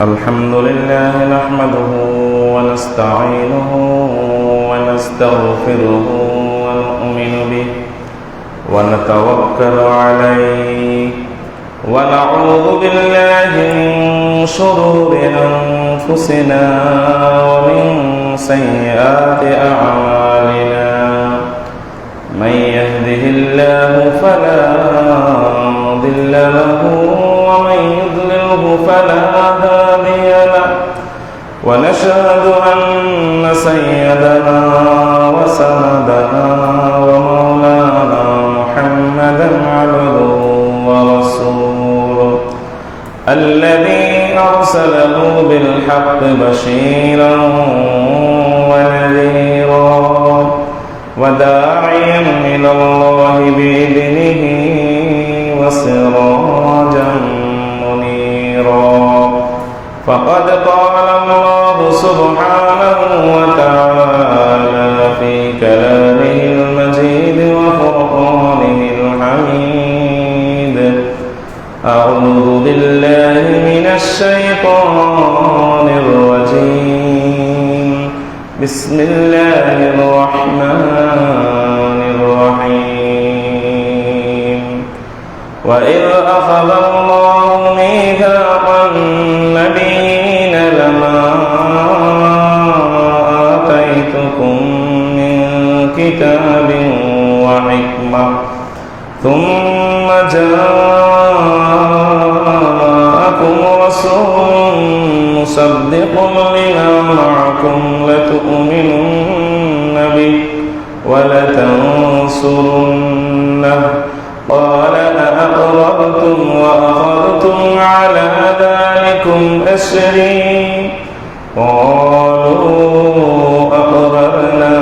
الحمد لله نحمده ونستعينه ونستغفره ونؤمن به ونتوكل عليه ونعوذ بالله من شرور أنفسنا ومن سيئات أعمالنا من يهده الله فلا مضل له ومن يضلله فلا هادي له ونشهد أن سيدنا وسندنا ومولانا محمدا عبده ورسوله الذي أرسله بالحق بشيرا ونذيرا وداعيا إلى الله بإذنه وسراجا منيرا فقد قال الله سبحانه وتعالى في كلامه المجيد وفرقانه الحميد أعوذ بالله من الشيطان الرجيم بسم الله الرحمن الرحيم وإذ أخذ الله ميثاق النبيين لما آتيتكم من كتاب وحكمة ثم جاءكم رسول مصدق لما معكم لتؤمنن به ولتنصرنه قال أأقررتم وأخذتم على ذلكم أسري قالوا أقررنا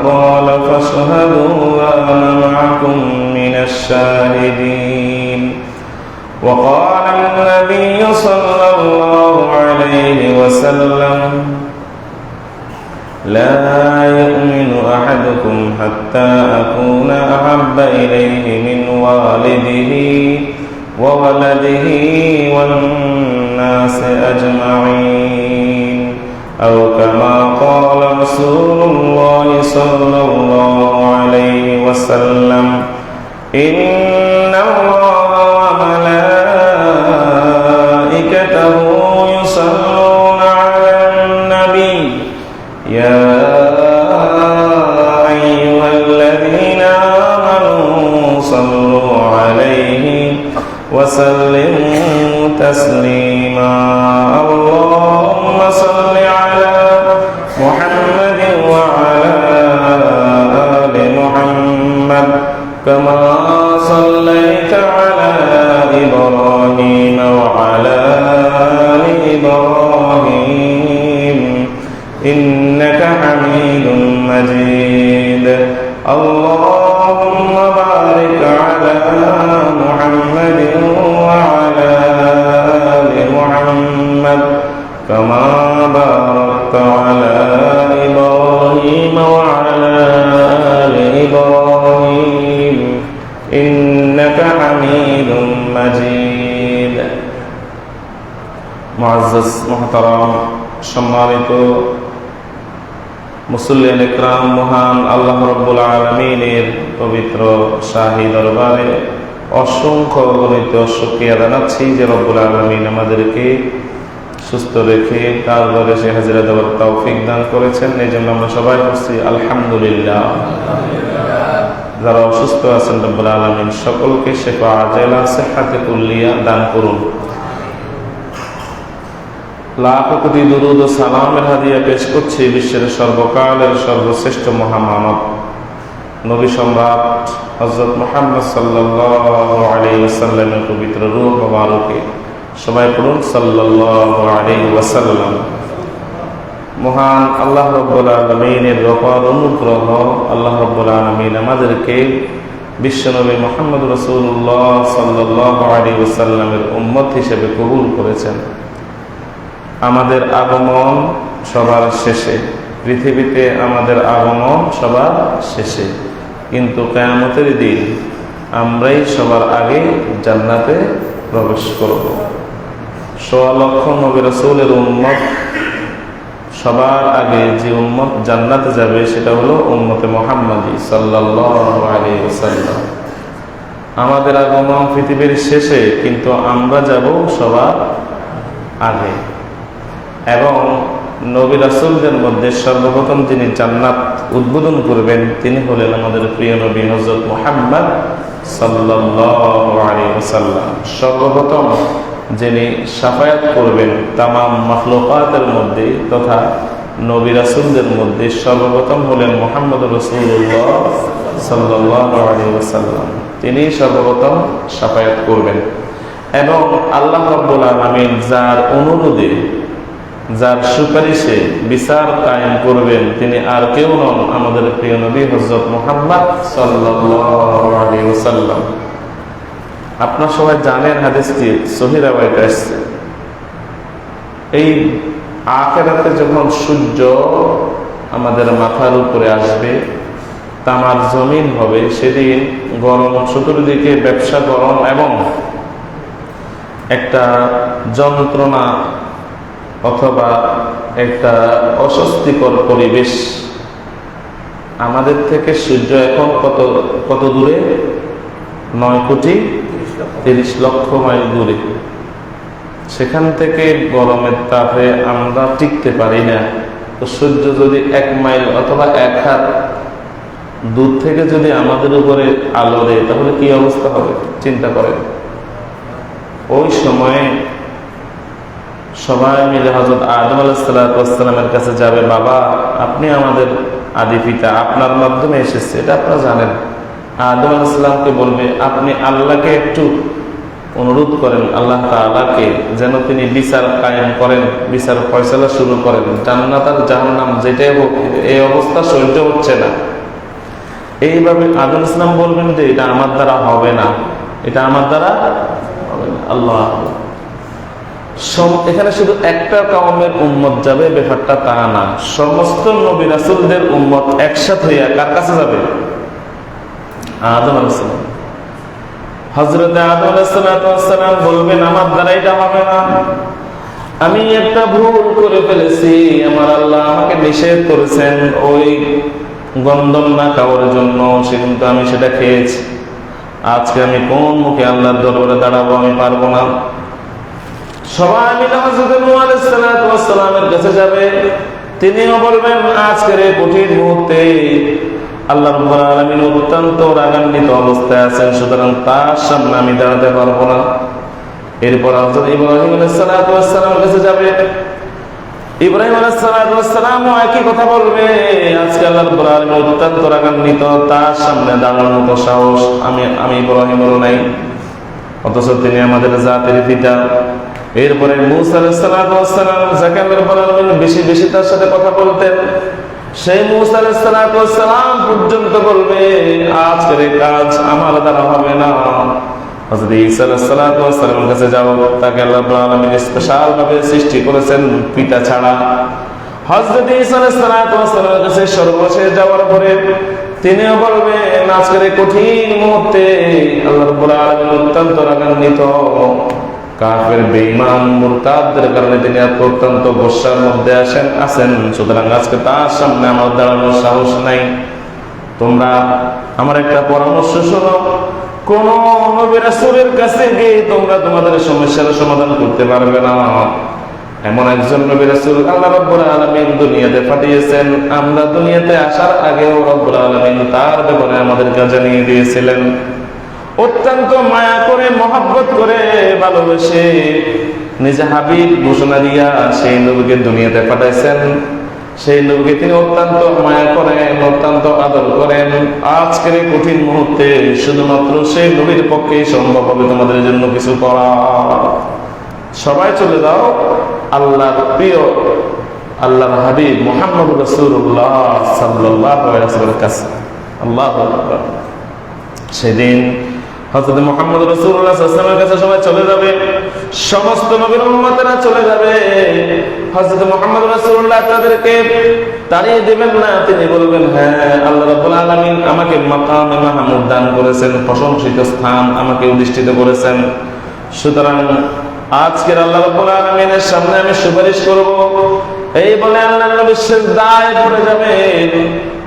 قال فاشهدوا وأنا معكم من الشاهدين وقال النبي صلى الله عليه وسلم لا يؤمن أحدكم حتى أكون أحب إليه من والده وولده والناس أجمعين أو كما قال رسول الله صلى الله عليه وسلم إن الله وملائكته يصلون على النبي يا أيها الذين آمنوا صلوا عليه وسلموا تسليما اللهم صل على محمد وعلى آل محمد كما صليت على إبراهيم وعلى آل إبراهيم إنك حميد مجيد اللهم بارك على محمد وعلى آل محمد كما باركت على إبراهيم وعلى آل إبراهيم إنك حميد مجيد معزز محترم সম্মানিত মুসল্লিয়ান ইকরাম মহান আল্লাহ রাব্বুল আলামিনের পবিত্র শাহী দরবারে অসংখ্য গণিত শুকরিয়া জানাচ্ছি যে রব্বুল আলামিন আমাদেরকে সুস্থ রেখে তার ঘরে সে হাজিরা দেওয়ার তৌফিক দান করেছেন এই জন্য আমরা সবাই বলছি আলহামদুলিল্লাহ যারা অসুস্থ আছেন রব্বুল আলামিন সকলকে শিফা আজেলা সিহহাতে কুল্লিয়া দান করুন লাখ কোটি দুরুদ ও সালামের হাদিয়া পেশ করছি বিশ্বের সর্বকালের সর্বশ্রেষ্ঠ মহামানব নবী সম্রাট হযরত মুহাম্মদ সাল্লাল্লাহু আলাইহি ওয়াসাল্লামের পবিত্র রূহ মোবারকে সবাই পড়ুন সাল্লাল্লাহু আলাইহি ওয়াসাল্লাম মহান আল্লাহ রাব্বুল আলামিনের অপার অনুগ্রহ আল্লাহ রাব্বুল আলামিন আমাদেরকে বিশ্বনবী মুহাম্মদ রাসূলুল্লাহ সাল্লাল্লাহু আলাইহি ওয়াসাল্লামের উম্মত হিসেবে কবুল করেছেন আমাদের আগমন সবার শেষে পৃথিবীতে আমাদের আগমন সবার শেষে কিন্তু কিয়ামতের দিন আমরাই সবার আগে জান্নাতে প্রবেশ করব। সোয়া লক্ষ নবী রাসূলের উম্মত, সবার আগে যে উম্মত জান্নাতে যাবে সেটা হলো উম্মতে মুহাম্মাদী সাল্লাল্লাহু আলাইহি ওয়াসাল্লাম। আমাদের আগমন পৃথিবীর শেষে, কিন্তু আমরা যাব সবার আগে। এবং নবী রাসূলদের মধ্যে সর্বপ্রথম যিনি জান্নাত উদ্বোধন করবেন তিনি হলেন আমাদের প্রিয় নবী হযরত মুহাম্মদ সাল্লাল্লাহু আলাইহি ওয়াসাল্লাম। সর্বপ্রথম যিনি শাফায়াত করবেন তামাম মাখলুকাতের মধ্যে তথা নবী রাসূলদের মধ্যে সর্বপ্রথম হলেন মুহাম্মদ রাসূলুল্লাহ সাল্লাল্লাহু আলাইহি ওয়াসাল্লাম। তিনি সর্বপ্রথম শাফায়াত করবেন এবং আল্লাহ রাব্বুল আলামিন যার অনুরোধে, যার সুপারিশে বিচার কায়েম করবেন তিনি আর কেউ নন, আমাদের প্রিয় নবী হযরত মুহাম্মদ সাল্লাল্লাহু আলাইহি ওয়াসাল্লাম। আপনারা সবাই জানেন হাদিসটি সহিহ রাওয়ায়াতে আসছে। এই আখিরাতে যখন সূর্য আমাদের মাথার উপরে আসবে, তামার জমিন হবে, সেদিন গরম, চতুর্দিকে ব্যবসা গরম এবং একটা যন্ত্রণা অথবা একটা অস্বস্তিকর পরিবেশ। আমাদের থেকে সূর্য এখন কত দূরে? 9,30,00,000 মাইল দূরে। সেখান থেকে গরমের তাপে আমরা টিকতে পারি না। তো সূর্য যদি 1 মাইল অথবা 1 হাত দূর থেকে যদি আমাদের উপরে আলো দেয় তাহলে কি অবস্থা হবে চিন্তা করেন। ওই সময়ে সবাই মিলে হযরত আদম আলাইহিস সালামের কাছে যাবে, বাবা আপনি আমাদের আদি পিতা, আপনার মাধ্যমে এসেছে, এটা আপনারা জানেন। আদম আলাইহিস সালামকে বলবে আপনি আল্লাহকে একটু অনুরোধ করেন, আল্লাহ তাআলাকে যেন তিনি বিচার কায়েম করেন, বিচার ফয়সালা শুরু করেন, জান্নাত আর জাহান্নাম যেটাই হোক, এই অবস্থা সহ্য হচ্ছে না। এইভাবে আদম আলাইহিস সালাম বলবেন যে এটা আমার দ্বারা হবে না, এটা আমার দ্বারা হবে না। আল্লাহ, এখানে শুধু একটা কওমের উম্মত যাবে ব্যাপারটা তা না, সমস্ত নবী রাসূলদের উম্মত একসাথে হইয়া কার কাছে যাবে? আদম আলাইহিস সালাম। হযরত আদম আলাইহিস সালাম বলবেন আমার দ্বারা এটা হবে না, আমি একটা ভুল করে ফেলেছি, আমার আল্লাহ আমাকে নিষেধ করেছেন ওই গন্ধম না খাওয়ার জন্য, কিন্তু আমি সেটা খেয়েছি। আজকে আমি কোন মুখে আল্লাহর দরবারে দাঁড়াবো? আমি পারবো না। সবাই মিলে হযরত নূহ আলাইহিস সালামের কাছে যাবে, তিনিও বলবেন আজকের এই কঠিন মুহূর্তে আল্লাহ রাব্বুল আলামিন অত্যন্ত রাগান্বিত অবস্থায় আছেন, সুতরাং তার সামনে আমি দাঁড়াতে পারবো না। এরপর হযরত ইব্রাহিম আলাইহিস সালামের কাছে যাবে, ইব্রাহিম আলাইহিস সালামও একই কথা বলবে, আজকে আল্লাহ রাব্বুল আলামিন অত্যন্ত রাগান্বিত, তার সামনে দাঁড়ানোর মতো সাহস আমি ইব্রাহিমেরও নাই, অথচ তিনি আমাদের জাতির পিতা। এরপরে মূসা আলাইহিস সালাম যাকে আল্লাহ রাব্বুল আলামিন বেশি বেশি তার সাথে কথা বলতেন, সেই মূসা আলাইহিস সালাম পর্যন্ত বলবে আজকের এই কাজ আমার দ্বারা হবে না। হযরত ঈসা আলাইহিস সালামের কাছে যাও, তাকে আল্লাহ রাব্বুল আলামিন স্পেশাল ভাবে সৃষ্টি করেছেন পিতা ছাড়া। হযরত ঈসা আলাইহিস সালামের কাছে সর্বশেষ যাওয়ার পরে তিনিও বলবেন আজকের এই কঠিন মুহূর্তে আল্লাহ রাব্বুল আলামিন অত্যন্ত রাগান্বিত, কাফের বেঈমান মুরতাদদের কারণে তিনি অত্যন্ত গোসার মধ্যে আছেন, সুতরাং আজকে তার সামনে আমার দাঁড়ানোর সাহস নাই। তোমরা আমার একটা পরামর্শ শোনো, কোন নবী রাসূলের কাছে গিয়ে তোমরা তোমাদের সমস্যার সমাধান করতে পারবে না। এমন একজন নবী রাসূল আল্লাহ রাব্বুল আলামিন দুনিয়াতে পাঠিয়েছেন, আমরা দুনিয়াতে আসার আগেও রব্বুল আলামিন তার ব্যাপারে আমাদেরকে জানিয়ে দিয়েছিলেন। অত্যন্ত মায়া করে, মহব্বত করে, ভালোবেসে নিজে হাবিব ঘোষণা দিয়া সেই নবীকে দুনিয়াতে পাঠাইছেন। সেই নবীকে তিনি অত্যন্ত মায়া করেন, অত্যন্ত আদর করেন। আজকের এই কঠিন মুহূর্তে শুধুমাত্র সেই নবীর পক্ষেই সম্ভব হবে তোমাদের জন্য কিছু করা। সবাই চলে যাও আল্লাহর প্রিয়, আল্লাহর হাবিব মুহাম্মদ রাসূলুল্লাহ সাল্লাল্লাহু আলাইহি ওয়াসাল্লামের কাছে। আল্লাহু আকবার। সেদিন হযরত মুহাম্মদ রাসূলুল্লাহ সাল্লাল্লাহু আলাইহি ওয়াসাল্লামের কাছে সবাই চলে যাবে, সমস্ত নবীর উম্মতেরা চলে যাবে। হযরত মুহাম্মদ রাসূলুল্লাহ তাদেরকে তাড়িয়ে দিবেন না, তিনি বলবেন হ্যাঁ আল্লাহ রাব্বুল আলামিন আমাকে মাকামে মাহমুদ দান করেছেন, প্রশংসিত স্থান আমাকে অধিষ্ঠিত করেছেন, সুতরাং আজকের আল্লাহ রাব্বুল আলামিনের সামনে আমি সুপারিশ করব, এই বলে আল্লাহর নবী সিজদায় পড়ে যাবেন।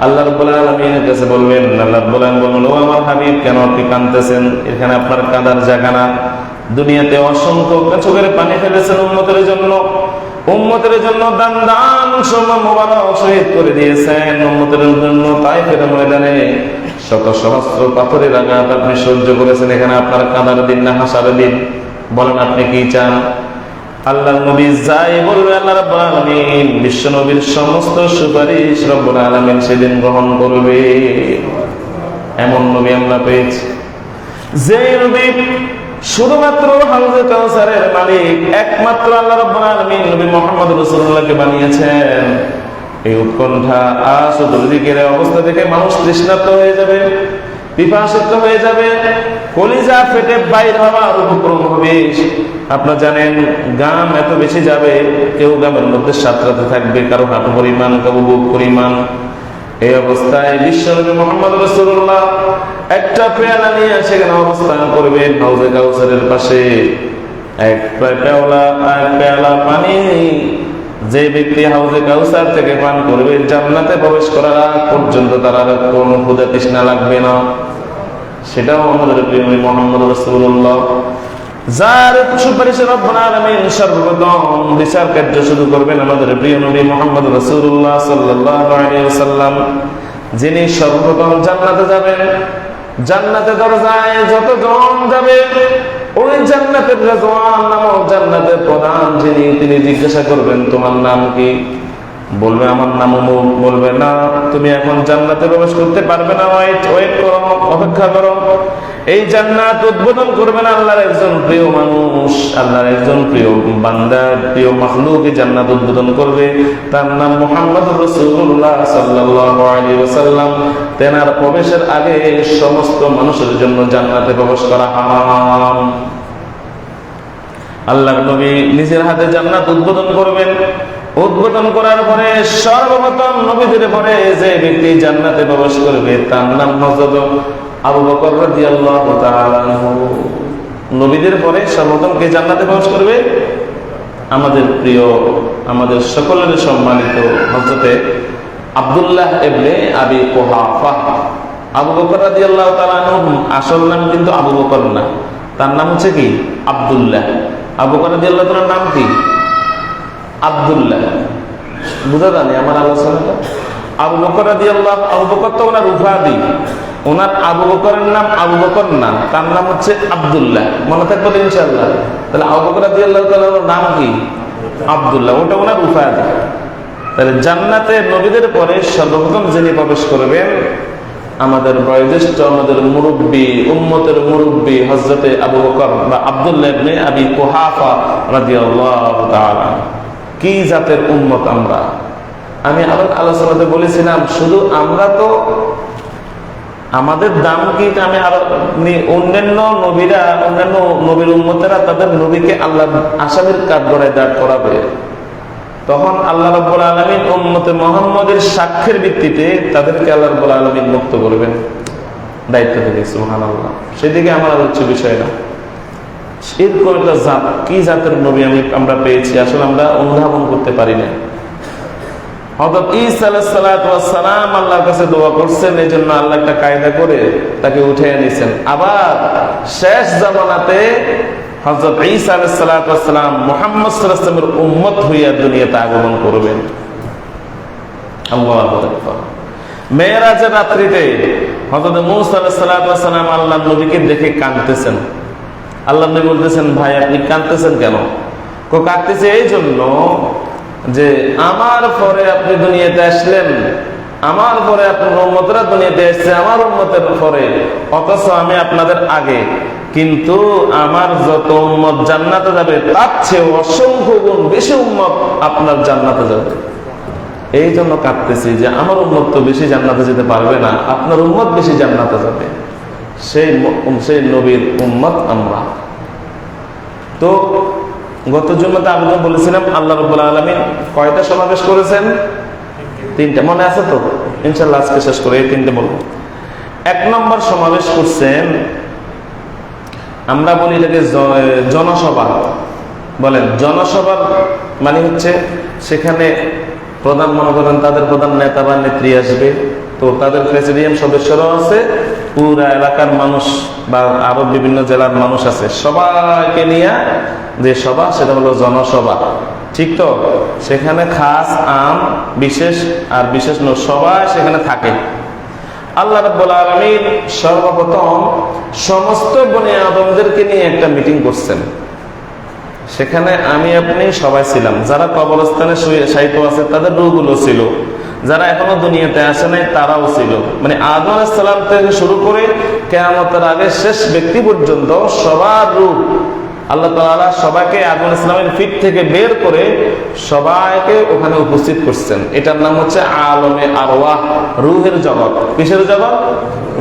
আল্লাহ রাব্বুল আলামিনের কাছে বলবেন, আল্লাহ রাব্বুল আলামিন বলবেন, ও আমার হাবিব, কেন আপনি কাঁদতেছেন? এখানে আপনার কাঁদার জায়গা না। দুনিয়াতে অসংখ্য চোখের পানি ফেলেছেন উম্মতের জন্য, উম্মতের জন্য দান দান সময় মোবারক শহীদ করে দিয়েছেন উম্মতের জন্য। তাইফের ময়দানে শত সহস্র পাথরের আঘাত আপনি সহ্য করেছেন। এখানে আপনার কাঁদার দিন না হাসার দিন? বলেন আপনি কি চান? আল্লাহ নবী যাই বলবে আল্লাহ রাব্বুল আলামিন বিশ্ব নবীর সমস্ত সুপারিশ রব্বুল আলামিন সেদিন গ্রহণ করবে। এমন নবী আমরা পেয়েছি, যে নবী শুধুমাত্র হাউজে কাউসারের মালিক একমাত্র আল্লাহ রাব্বুল আলামিন নবী মুহাম্মদ রাসূলুল্লাহকে বানিয়েছেন। এই উৎকণ্ঠা আজ দুর্দিকের অবস্থা থেকে মানুষ তৃষ্ণার্ত হয়ে যাবে, পিপাসিত হয়ে যাবে, কলিজা ফেটে বাইর হওয়ার উপক্রম হবে। আপনারা জানেন গাম এত বেশি যাবে, কেউ গামের মধ্যে সাঁতরাতে থাকবে, কারো হাঁটু পরিমাণ, কারো বুক পরিমাণ। এই অবস্থায় বিশ্বনবী মুহাম্মদ রাসূলুল্লাহ একটা পেয়ালা নিয়ে সেখানে অবস্থান করবেন হাউজে কাউসারের পাশে। এক পেয়ালা পানি যে ব্যক্তি হাউজে কাউসার থেকে পান করবে, জান্নাতে প্রবেশ করার আগ পর্যন্ত তার আর কোনো ক্ষুধা তৃষ্ণা লাগবে না। সেটাও আমাদের প্রিয় নবী মুহাম্মদ রাসূলুল্লাহ, যার সুপারিশে রব্বুল আলামিন সর্বপ্রথম বিচার কার্য শুরু করবেন আমাদের প্রিয় নবী মুহাম্মদ রাসূলুল্লাহ সাল্লাল্লাহু আলাইহি ওয়াসাল্লাম, যিনি সর্বপ্রথম জান্নাতে যাবেন। জান্নাতের দরজায় যতজন যাবে, ওই জান্নাতের রেজওয়ান নামক জান্নাতের প্রধান যিনি, তিনি জিজ্ঞাসা করবেন তোমার নাম কি? বলবে আমার নাম অমুক। বলবে না, তুমি এখন জান্নাতে প্রবেশ করতে পারবে না, ওয়েট করো, অপেক্ষা করো। এই জান্নাত উদ্বোধন করবেন আল্লাহর একজন প্রিয় মানুষ, আল্লাহর একজন প্রিয় বান্দা, প্রিয় মাখলুক এই জান্নাত উদ্বোধন করবে। তার নাম মুহাম্মদুর রাসূলুল্লাহ সাল্লাল্লাহু আলাইহি ওয়াসাল্লাম। তেনার প্রবেশের আগে সমস্ত মানুষের জন্য জান্নাতে প্রবেশ করা হারাম। আল্লাহর নবী নিজের হাতে জান্নাত উদ্বোধন করবেন। উদ্বোধন করার পরে সর্বপ্রথম নবীদের পরে যে ব্যক্তি জান্নাতে প্রবেশ করবে তার নাম হযরত আবু বকর রাদিয়াল্লাহু তাআলা আনহু। নবীদের পরে সর্বপ্রথম কে জান্নাতে প্রবেশ করবে? আমাদের প্রিয়, আমাদের সকলের সম্মানিত হযরতে আব্দুল্লাহ ইবনে আবি কুহাফা। আবু বকর রাদিয়াল্লাহু তাআলা আনহু আসল নাম কিন্তু আবু বকর না, তার নাম হচ্ছে কি আব্দুল্লাহ। আবু বকর রাদিয়াল্লাহু তাআলার নাম কি? আব্দুল্লাহ। বুঝা জানি আমার আলোচনাটা? আবু বকর রাদিয়াল্লাহু, আবু বকর তো ওনার উপাধি, ওনার আবু বকরের নাম আবু বকর না, তার নাম হচ্ছে আব্দুল্লাহ। মনে থাকবে তো ইনশাআল্লাহ? তাহলে আবু বকর রাদিয়াল্লাহু তাআলার নাম কি? আব্দুল্লাহ, ওটা ওনার উপাধি। তাহলে জান্নাতে নবীদের পরে সর্বপ্রথম যিনি প্রবেশ করবেন আমাদের বয়োজ্যেষ্ঠ, আমাদের মুরব্বী, উম্মতের মুরব্বী হযরতে আবু বকর বা আব্দুল্লাহ ইবনে আবি কুহাফা রাদিয়াল্লাহু তাআলা। কি জাতের উম্মত আমরা! আমি আলোচনাতে বলেছিলাম, শুধু আমরা তো আমাদের দাম কি, আমি আরো অন্যান্য নবীরা, অন্যান্য নবীর উম্মতেরা তাদের নবীকে আল্লাহ আসামির কাঠগড়ায় দাঁড় করাবে, তখন আল্লাহ রাব্বুল আলামিন উম্মতে মুহাম্মদের সাক্ষ্যের ভিত্তিতে তাদেরকে আল্লাহ রাব্বুল আলামিন মুক্ত করবেন দায়িত্ব থেকে। সুবহানাল্লাহ। সেদিকে আমার আর হচ্ছে বিষয় না। এরকম একটা জাত, কি জাতের নবী আমরা পেয়েছি, আসলে আমরা অনুধাবন করতে পারি না। হযরত ঈসা আলাইহিস সালাতু ওয়াস সালাম আল্লাহর কাছে দোয়া করছেন, এই জন্য আল্লাহ একটা কায়দা করে তাকে উঠে এনেছেন। আবার শেষ জামানাতে হযরত ঈসা আলাইহিস সালাতু ওয়াস সালাম মুহাম্মদ সাল্লাল্লাহু আলাইহি ওয়াসাল্লামের উম্মত হইয়া দুনিয়াতে আগমন করবেন। আল্লাহু আকবার। মেরাজের রাত্রিতে হযরত মূসা আলাইহিস সালাতু ওয়াস সালাম আল্লাহর নবীকে দেখে কাঁদতেছেন। আল্লাহর নবী বলতেছেন, ভাই আপনি কাঁদতেছেন কেন? কাঁদতেছে এই জন্য যে আমার পরে আপনি দুনিয়াতে আসলেন, আমার পরে আপনার উম্মতরা দুনিয়াতে এসেছে আমার উম্মতের পরে, অথচ আমি আপনাদের আগে, কিন্তু আমার যত উম্মত জান্নাতে যাবে তার চেয়ে অসংখ্য গুণ বেশি উম্মত আপনার জান্নাতে যাবে। এই জন্য কাঁদতেছি যে আমার উম্মত তো বেশি জান্নাতে যেতে পারবে না, আপনার উম্মত বেশি জান্নাতে যাবে। সেই নবীর উম্মত আমরা। তো গত জুমাতে আমি বলেছিলাম আল্লাহ রাব্বুল আলামিন কয়টা সমাবেশ করেছেন? তিনটা। মনে আছে তো? ইনশাআল্লাহ আজকে শেষ করে এই তিনটে বলবো। 1 নম্বর সমাবেশ করছেন, আমরা বলি এটাকে জনসভা। বলেন জনসভার মানে হচ্ছে সেখানে প্রধান মনে করেন তাদের প্রধান নেতা বা নেত্রী আসবে, তো তাদের প্রেসিডিয়াম সদস্যরাও আছে, পুরা এলাকার মানুষ বা আরো বিভিন্ন জেলার মানুষ আছে, সবাইকে নিয়ে যে সভা সেটা হলো জনসভা। ঠিক তো? সেখানে খাস আম বিশেষ আর বিশেষ সবাই সেখানে থাকে। আল্লাহ রাব্বুল আলামিন সর্বপ্রথম সমস্ত বনি আদমদেরকে নিয়ে একটা মিটিং করছেন। সেখানে আমি আপনি সবাই ছিলাম, যারা কবরস্থানে শায়িত আছে তাদের রূহগুলো ছিল, যারা এখনো দুনিয়াতে আসে নাই তারাও ছিল। মানে আদম আলাইহিস সালাম থেকে শুরু করে কিয়ামতের আগে শেষ ব্যক্তি পর্যন্ত সবার রূহ আল্লাহ তাআলা সবাইকে আদম আলাইহিস সালামের পিঠ থেকে বের করে সবাইকে ওখানে উপস্থিত করছেন। এটার নাম হচ্ছে আলমে আরওয়াহ, রূহের জগৎ। কিসের জগৎ?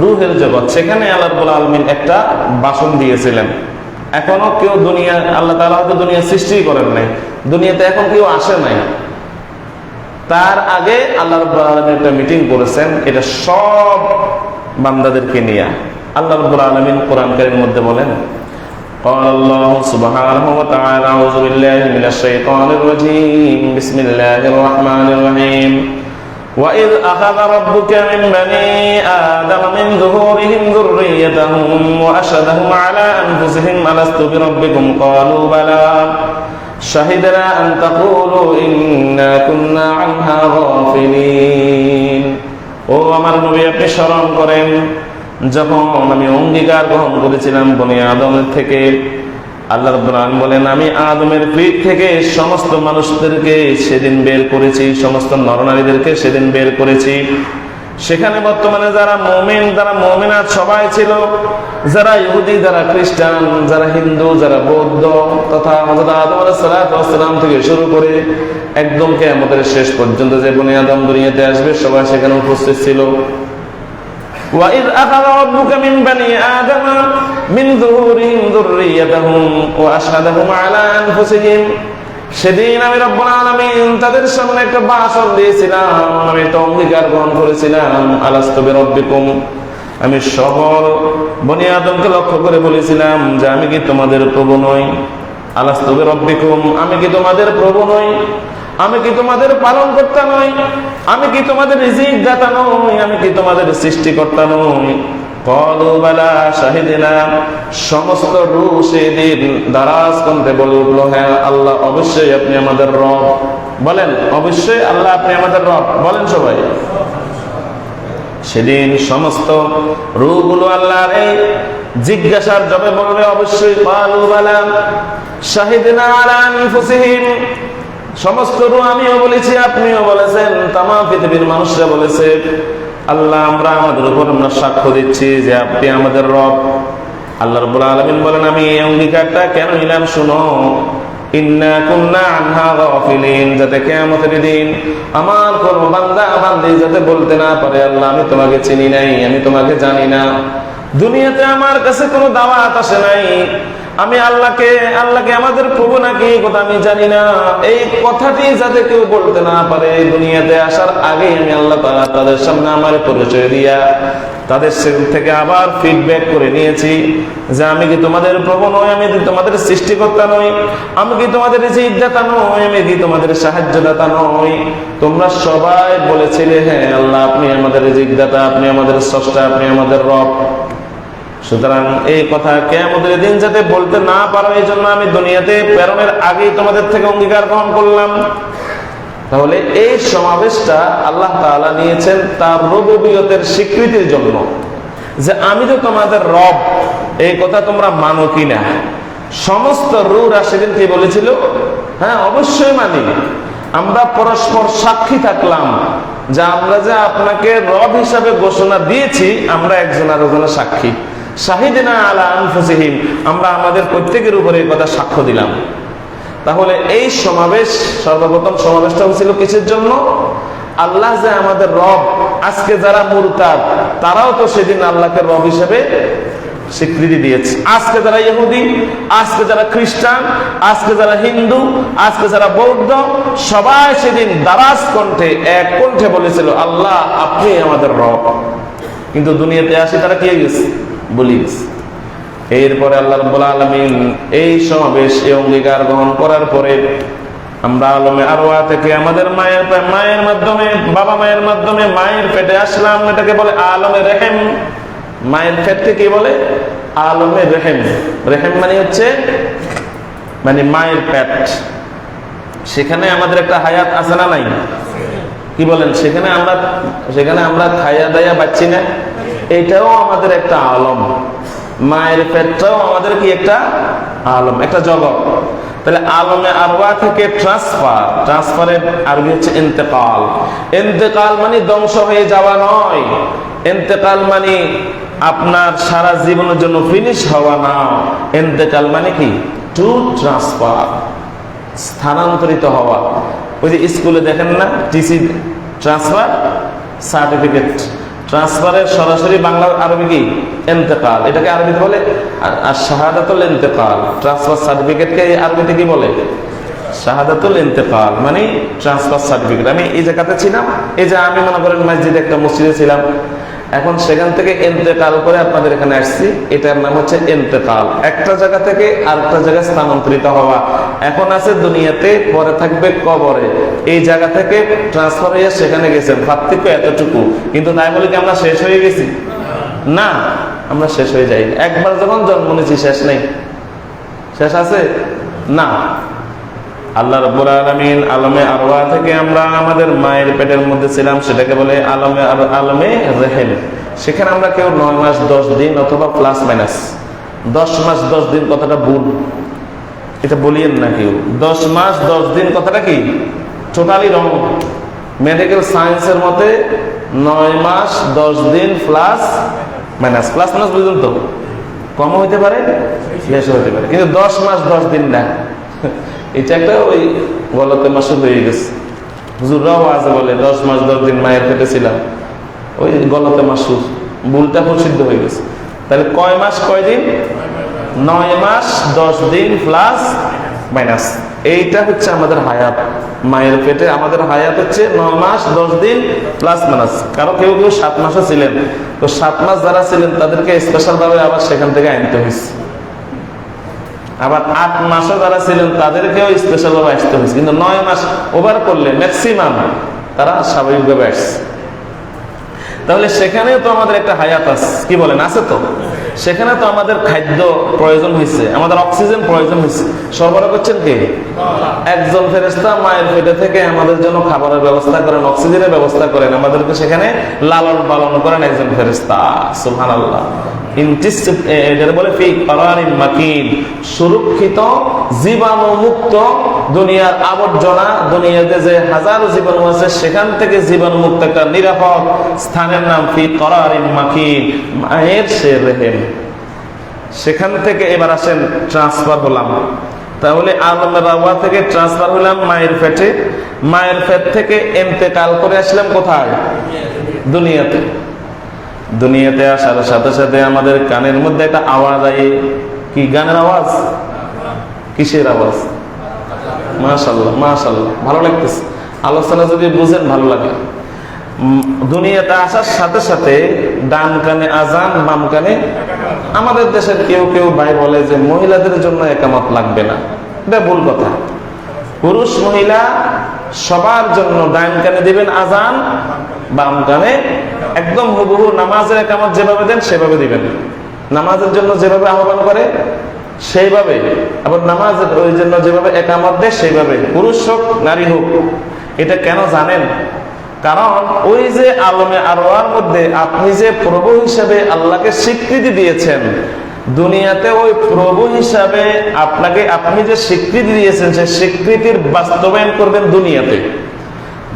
রূহের জগৎ। সেখানে আল্লাহ রাব্বুল আলামিন একটা ভাষণ দিয়েছিলেন। এখনো কেউ দুনিয়া, আল্লাহ তাআলা হয়তো দুনিয়া সৃষ্টি করেন নাই, দুনিয়াতে এখন কেউ আসে নাই, তার আগে আল্লাহ রাব্বুল আলামিন একটা মিটিং করেছেন, এটা সব বান্দাদেরকে নিয়ে। আল্লাহ রাব্বুল আলামিন কোরআন কারীমের মধ্যে বলেন, قال الله سبحانه وتعالى أعوذ بالله من الشيطان الرجيم بسم الله الرحمن الرحيم وإذ أخذ ربك من بني آدم من ظهورهم ذريتهم وأشهدهم على أنفسهم ألست بربكم قالوا بلى شهدنا أن تقولوا إنا كنا عنها غافلين ও আমার নবী আপনি স্মরণ করেন যখন আমি অঙ্গীকার গ্রহণ করেছিলাম বনি আদমের থেকে। আল্লাহ রাব্বুল আলামিন বলেন আমি আদমের পিঠ থেকে সমস্ত মানুষদেরকে সেদিন বের করেছি, সমস্ত নরনারীদেরকে সেদিন বের করেছি। সেখানে বর্তমানে যারা মুমিন, যারা মুমিনাত সবাই ছিল, যারা ইহুদি, যারা খ্রিস্টান, যারা হিন্দু, যারা বৌদ্ধ, তথা হযরত আদম আলাইহিস সালাম থেকে শুরু করে একদম কিয়ামতের শেষ পর্যন্ত যে বনি আদম দুনিয়াতে আসবে সবাই সেখানে উপস্থিত ছিল। وَإِذْ أَخَذَ رَبُّكَ مِنْ بَنِي آدَمَ مِنْ ظُهُورِهِمْ ذُرِّيَّتَهُمْ وَأَشْهَدَهُمْ عَلَى أَنفُسِهِمْ সেদিন আমি রব্বুল আলামিন তাদের সামনে একটা ভাষণ দিয়েছিলাম, আমি একটা অঙ্গীকার গ্রহণ করেছিলাম, আলাস্তু বিরাব্বিকুম, আমি সকল বনি আদমকে লক্ষ্য করে বলেছিলাম যে আমি কি তোমাদের প্রভু নই? আলাস্তু বিরাব্বিকুম, আমি কি তোমাদের প্রভু নই? আমি কি তোমাদের পালন কর্তা নই? আমি কি তোমাদের রিজিক দাতা নই? আমি কি তোমাদের সৃষ্টিকর্তা নই? ক্বালু বালা শাহিদিনা, সমস্ত রূহ সেদিন দারাজ কণ্ঠে বলে উঠলো, হ্যাঁ আল্লাহ অবশ্যই আপনি আমাদের রব। বলেন অবশ্যই আল্লাহ আপনি আমাদের রব। বলেন সবাই। সেদিন সমস্ত রূহগুলো আল্লাহর এই জিজ্ঞাসার জবাবে বলবে অবশ্যই ক্বালু বালা শাহিদিনা আলা আনফুসিহিম, সমস্ত রূহ আমিও বলেছি, আপনিও বলেছেন, তামাম পৃথিবীর মানুষরা বলেছে, আল্লাহ আমরা আমাদের উপর আমরা সাক্ষ্য দিচ্ছি যে আপনি আমাদের রব। আল্লাহ রাব্বুল আলামিন বলেন আমি এই অঙ্গীকারটা কেন নিলাম শুনো, ইন্না কুন্না আনহা গাফিলিন, যাতে কিয়ামতের দিন আমার কোন বান্দা বান্দি যাতে বলতে না পারে আল্লাহ আমি তোমাকে চিনি নাই, আমি তোমাকে জানি না, দুনিয়াতে আমার কাছে কোনো দাওয়াত আসে নাই, আমি আল্লাহকে আমাদের প্রভু নাকি এই কথা আমি জানি না, এই কথাটি যাতে কেউ বলতে না পারে, দুনিয়াতে আসার আগে আমি আল্লাহ তাআলা তাদের সামনে আমার পরিচয় দিয়া তাদের থেকে আবার ফিডব্যাক করে নিয়েছি যে আমি কি তোমাদের প্রভু নই, আমি কি তোমাদের সৃষ্টিকর্তা নই, আমি কি তোমাদের রিজিকদাতা নই, আমি কি তোমাদের সাহায্যদাতা নই? তোমরা সবাই বলেছিলে হ্যাঁ আল্লাহ আপনি আমাদের রিজিকদাতা, আপনি আমাদের স্রষ্টা, আপনি আমাদের রব। সুতরাং এই কথা কিয়ামতের দিন যাতে বলতে না পারো এই জন্য আমি দুনিয়াতে প্রেরণের আগেই তোমাদের থেকে অঙ্গীকার গ্রহণ করলাম। তাহলে এই সমাবেশটা আল্লাহ তাআলা নিয়েছেন তার রুবুবিয়তের স্বীকৃতির জন্য, যে আমি তো তোমাদের রব, এই কথা তোমরা মানো কিনা। সমস্ত রূহরা সেদিন কি বলেছিল? হ্যাঁ অবশ্যই মানি। আমরা পরস্পর সাক্ষী থাকলাম যে আমরা যে আপনাকে রব হিসাবে ঘোষণা দিয়েছি, আমরা একজন আরেকজনের সাক্ষী। শাহিদিনা আলা আনফুসিহিম, আমরা আমাদের প্রত্যেকের উপরে এই কথা সাক্ষ্য দিলাম। তাহলে এই সমাবেশ, সর্বপ্রথম সমাবেশটা হয়েছিল কিসের জন্য? আল্লাহ যে আমাদের রব, আজকে যারা মুরতাদ তারাও তো সেদিন আল্লাহকে রব হিসেবে স্বীকৃতি দিয়েছে। আজকে যারা ইহুদি, আজকে যারা খ্রিস্টান, আজকে যারা হিন্দু, আজকে যারা বৌদ্ধ, সবাই সেদিন দারাজ কণ্ঠে এক কণ্ঠে বলেছিল আল্লাহ আপনি আমাদের রব। কিন্তু দুনিয়াতে আসে তারা কে গেছে? বলি গেছে। এরপরে আল্লাহ রাব্বুল আলামিন এই সমাবেশ, এই অঙ্গীকার গ্রহণ করার পরে আমরা আলমে আরওয়াহ থেকে আমাদের মায়ের মাধ্যমে, বাবা মায়ের মাধ্যমে মায়ের পেটে আসলাম, এটাকে বলে আলমে রেহেম। মায়ের পেট থেকে বলে আলমে রেহেম। রেহেম মানে হচ্ছে মানে মায়ের পেট। সেখানে আমাদের একটা হায়াত আছে না নাই? কি বলেন? সেখানে আমরা খাইয়া দাইয়া পাচ্ছি না, এটাও আমাদের একটা আলম। মায়ের পেটটাও আমাদের কি একটা আলম, একটা জগৎ। তাহলে আলমে আরওয়াহ থেকে ট্রান্সফারের আরবি হচ্ছে ইন্তেকাল। ইন্তেকাল মানে ধ্বংস হয়ে যাওয়া নয়, ইন্তেকাল মানে আপনার সারা জীবনের জন্য ফিনিশ হওয়া না। ইন্তেকাল মানে কি? টু ট্রান্সফার, স্থানান্তরিত হওয়া। ওই যে স্কুলে দেখেন না টিসি, ট্রান্সফার সার্টিফিকেট। ট্রান্সফারের সরাসরি বাংলা আরবি কি? ইন্তেকাল। এটাকে আরবিতে বলে আর শাহাদাতুল ইন্তেকাল। ট্রান্সফার সার্টিফিকেটকে আরবিতে কি বলে? শাহাদাতুল ইন্তেকাল, মানে ট্রান্সফার সার্টিফিকেট। আমি এই জায়গাতে ছিলাম, এই যে আমি মনে করেন মসজিদে একটা মসজিদে ছিলাম, এখন সেখান থেকে ইন্তেকাল করে আপনাদের এখানে আসছি, এটার নাম হচ্ছে ইন্তেকাল। একটা জায়গা থেকে আরেকটা জায়গায় স্থানান্তরিত হওয়া। এখন আছে দুনিয়াতে, পরে থাকবে কবরে। এই জায়গা থেকে ট্রান্সফার হয়ে সেখানে গেছেন, পার্থক্য এতটুকু। কিন্তু তাই বলে কি আমরা শেষ হয়ে গেছি? না, আমরা শেষ হয়ে যাই। একবার যখন জন্ম নিয়েছি শেষ নেই, শেষ আছে না। আল্লাহ রাব্বুল আলামিন আলমে আরওয়াহ থেকে আমরা আমাদের মায়ের পেটের মধ্যে ছিলাম, সেটাকে বলে আলমে রেহেম। সেখানে আমরা কেউ 9 মাস 10 দিন অথবা প্লাস মাইনাস 10 মাস 10 দিন কথাটা ভুল, এটা বলিয়েন না কেউ। 10 মাস 10 দিন কথাটা কি টোটালি রং। মেডিকেল সায়েন্সের মতে 9 মাস 10 দিন প্লাস মাইনাস বুঝুন তো, কম হইতে পারে, বেশি হইতে পারে, কিন্তু 10 মাস 10 দিন না। এটা একটা ওই গলতে মাসুদ হয়ে গেছে। হুজুররাও আজ বলে 10 মাস 10 দিন মায়ের পেটে ছিলাম, ওই গলতে মাসুদ, ভুলটা প্রসিদ্ধ হয়ে গেছে। তাহলে কয় মাস কয় দিন? 9 মাস 10 দিন প্লাস মাইনাস। এইটা হচ্ছে আমাদের হায়াত। মায়ের পেটে আমাদের হায়াত হচ্ছে 9 মাস 10 দিন প্লাস মাইনাস। কারো কেউ 7 মাসও ছিলেন, তো 7 মাস যারা ছিলেন তাদেরকে স্পেশাল ভাবে আবার সেখান থেকে আনতে হয়েছে। আবার 8 মাসও যারা ছিলেন তাদেরকেও স্পেশাল ভাবে আসতে হয়েছে। কিন্তু 9 মাস ওভার করলে ম্যাক্সিমাম তারা স্বাভাবিকভাবে আসছে। তাহলে সেখানেও তো আমাদের একটা হায়াত আছে, কি বলেন? আছে তো। সেখানে তো আমাদের খাদ্য প্রয়োজন হয়েছে, আমাদের অক্সিজেন প্রয়োজন হয়েছে। সরবরাহ করছেন কে? একজন ফেরেশতা মায়ের পেটে থেকে আমাদের জন্য খাবারের ব্যবস্থা করেন, অক্সিজেনের ব্যবস্থা করেন, আমাদেরকে সেখানে লালন পালন করেন একজন ফেরেশতা। সুবহানাল্লাহ। সুরক্ষিত, জীবাণুমুক্ত, দুনিয়ার আবর্জনা, দুনিয়াতে যে হাজারো জীবাণু আছে সেখান থেকে জীবাণুমুক্ত একটা নিরাপদ স্থানের নাম ফি করারিন মাকিন, মায়ের সে রেহেম। সেখান থেকে এবার আসেন ট্রান্সফার হলাম। তাহলে আলমের আরওয়াহ থেকে ট্রান্সফার হলাম মায়ের পেটে, মায়ের পেট থেকে ইন্তেকাল করে আসলাম কোথায়? দুনিয়াতে। দুনিয়াতে আসার সাথে সাথে আমাদের কানের মধ্যে একটা আওয়াজ আয়। কি গানের আওয়াজ? কিসের আওয়াজ? মাশাআল্লাহ মাশাআল্লাহ, ভালো লাগতেছে। আলোচনা যদি বুঝেন ভালো লাগে। দুনিয়াতে আসার সাথে সাথে ডান কানে আজান, বাম কানে। আমাদের দেশের কেউ কেউ ভাই বলে যে মহিলাদের জন্য একামত লাগবে না, এটা ভুল কথা। পুরুষ মহিলা সবার জন্য ডান কানে দিবেন আজান, বাম কানে একদম হুবহু নামাজের একামত যেভাবে দেন সেভাবে দিবেন। নামাজের জন্য যেভাবে আহ্বান করে সেইভাবে, আবার নামাজের ওই জন্য যেভাবে একামত দেয় সেইভাবে, পুরুষ হোক নারী হোক। এটা কেন জানেন? কারণ ওই যে আলমে আরওয়ার মধ্যে আপনি যে প্রভু হিসাবে আল্লাহকে স্বীকৃতি দিয়েছেন, দুনিয়াতে ওই প্রভু হিসাবে আপনি যে স্বীকৃতি দিয়েছেন সেই স্বীকৃতির বাস্তবায়ন করবেন দুনিয়াতে।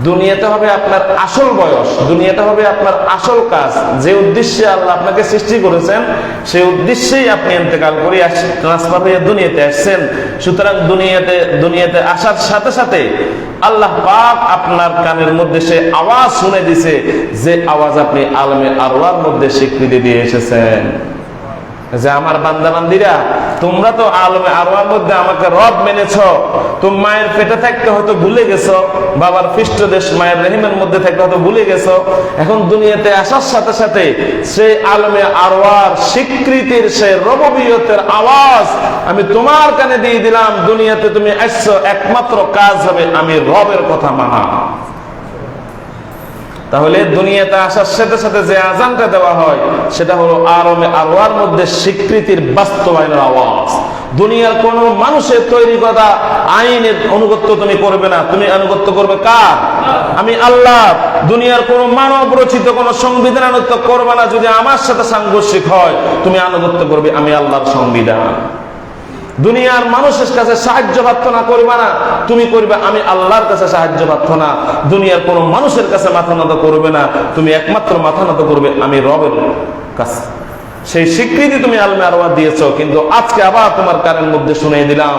দুনিয়াতে হবে আপনার আসল বয়স, দুনিয়াতে হবে আপনার আসল কাজ। যে উদ্দেশ্যে আল্লাহ আপনাকে সৃষ্টি করেছেন সেই উদ্দেশ্যেই আপনি ইন্তেকাল করে ট্রান্সফার হয়ে দুনিয়াতে আসছেন। সুতরাং দুনিয়াতে আসার সাথে সাথে আল্লাহ পাক আপনার কানের মধ্যে সে আওয়াজ শুনে দিছে, যে আওয়াজ আপনি আলমে আরওয়ার মধ্যে স্বীকৃতি দিয়ে এসেছেন যে আমার বান্দা বান্দিরা তোমরা তো আলমে আরওয়ার মধ্যে আমাকে রব মেনেছ, তুমি মায়ের পেটে থাকতে হয়তো ভুলে গেছো, বাবার পৃষ্ঠদেশ মায়ের রহিমের মধ্যে থাকতে হয়তো ভুলে গেছো। এখন দুনিয়াতে আসার সাথে সাথে সেই আলমে আরওয়ার স্বীকৃতির সেই রববিয়তের আওয়াজ আমি তোমার কানে দিয়ে দিলাম। দুনিয়াতে তুমি আসছো, একমাত্র কাজ হবে আমি রবের কথা মানা। তাহলে দুনিয়াতে আসার সাথে সাথে যে আজানটা দেওয়া হয় সেটা হলো আলমে আরওয়ার মধ্যে স্বীকৃতির বাস্তবায়নের আওয়াজ। দুনিয়ার কোন মানুষের তৈরি করা আইনের আনুগত্য তুমি করবে না, তুমি আনুগত্য করবে কার? আমি আল্লাহ। দুনিয়ার কোন মানব রচিত কোন সংবিধান আনুগত্য করবে না। যদি আমার সাথে সাংঘর্ষিক হয় তুমি আনুগত্য করবে আমি আল্লাহর সংবিধান। দুনিয়ার মানুষের কাছে সাহায্য প্রার্থনা করবে না, তুমি করবে আমি আল্লাহর কাছে সাহায্য প্রার্থনা। দুনিয়ার কোন মানুষের কাছে মাথা নত করবে না, তুমি একমাত্র মাথা নত করবে আমি রবের কাছে। সেই স্বীকৃতি তুমি আলমে আরওয়া দিয়েছো, কিন্তু আজকে আবার তোমার কানের মধ্যে শুনিয়ে দিলাম।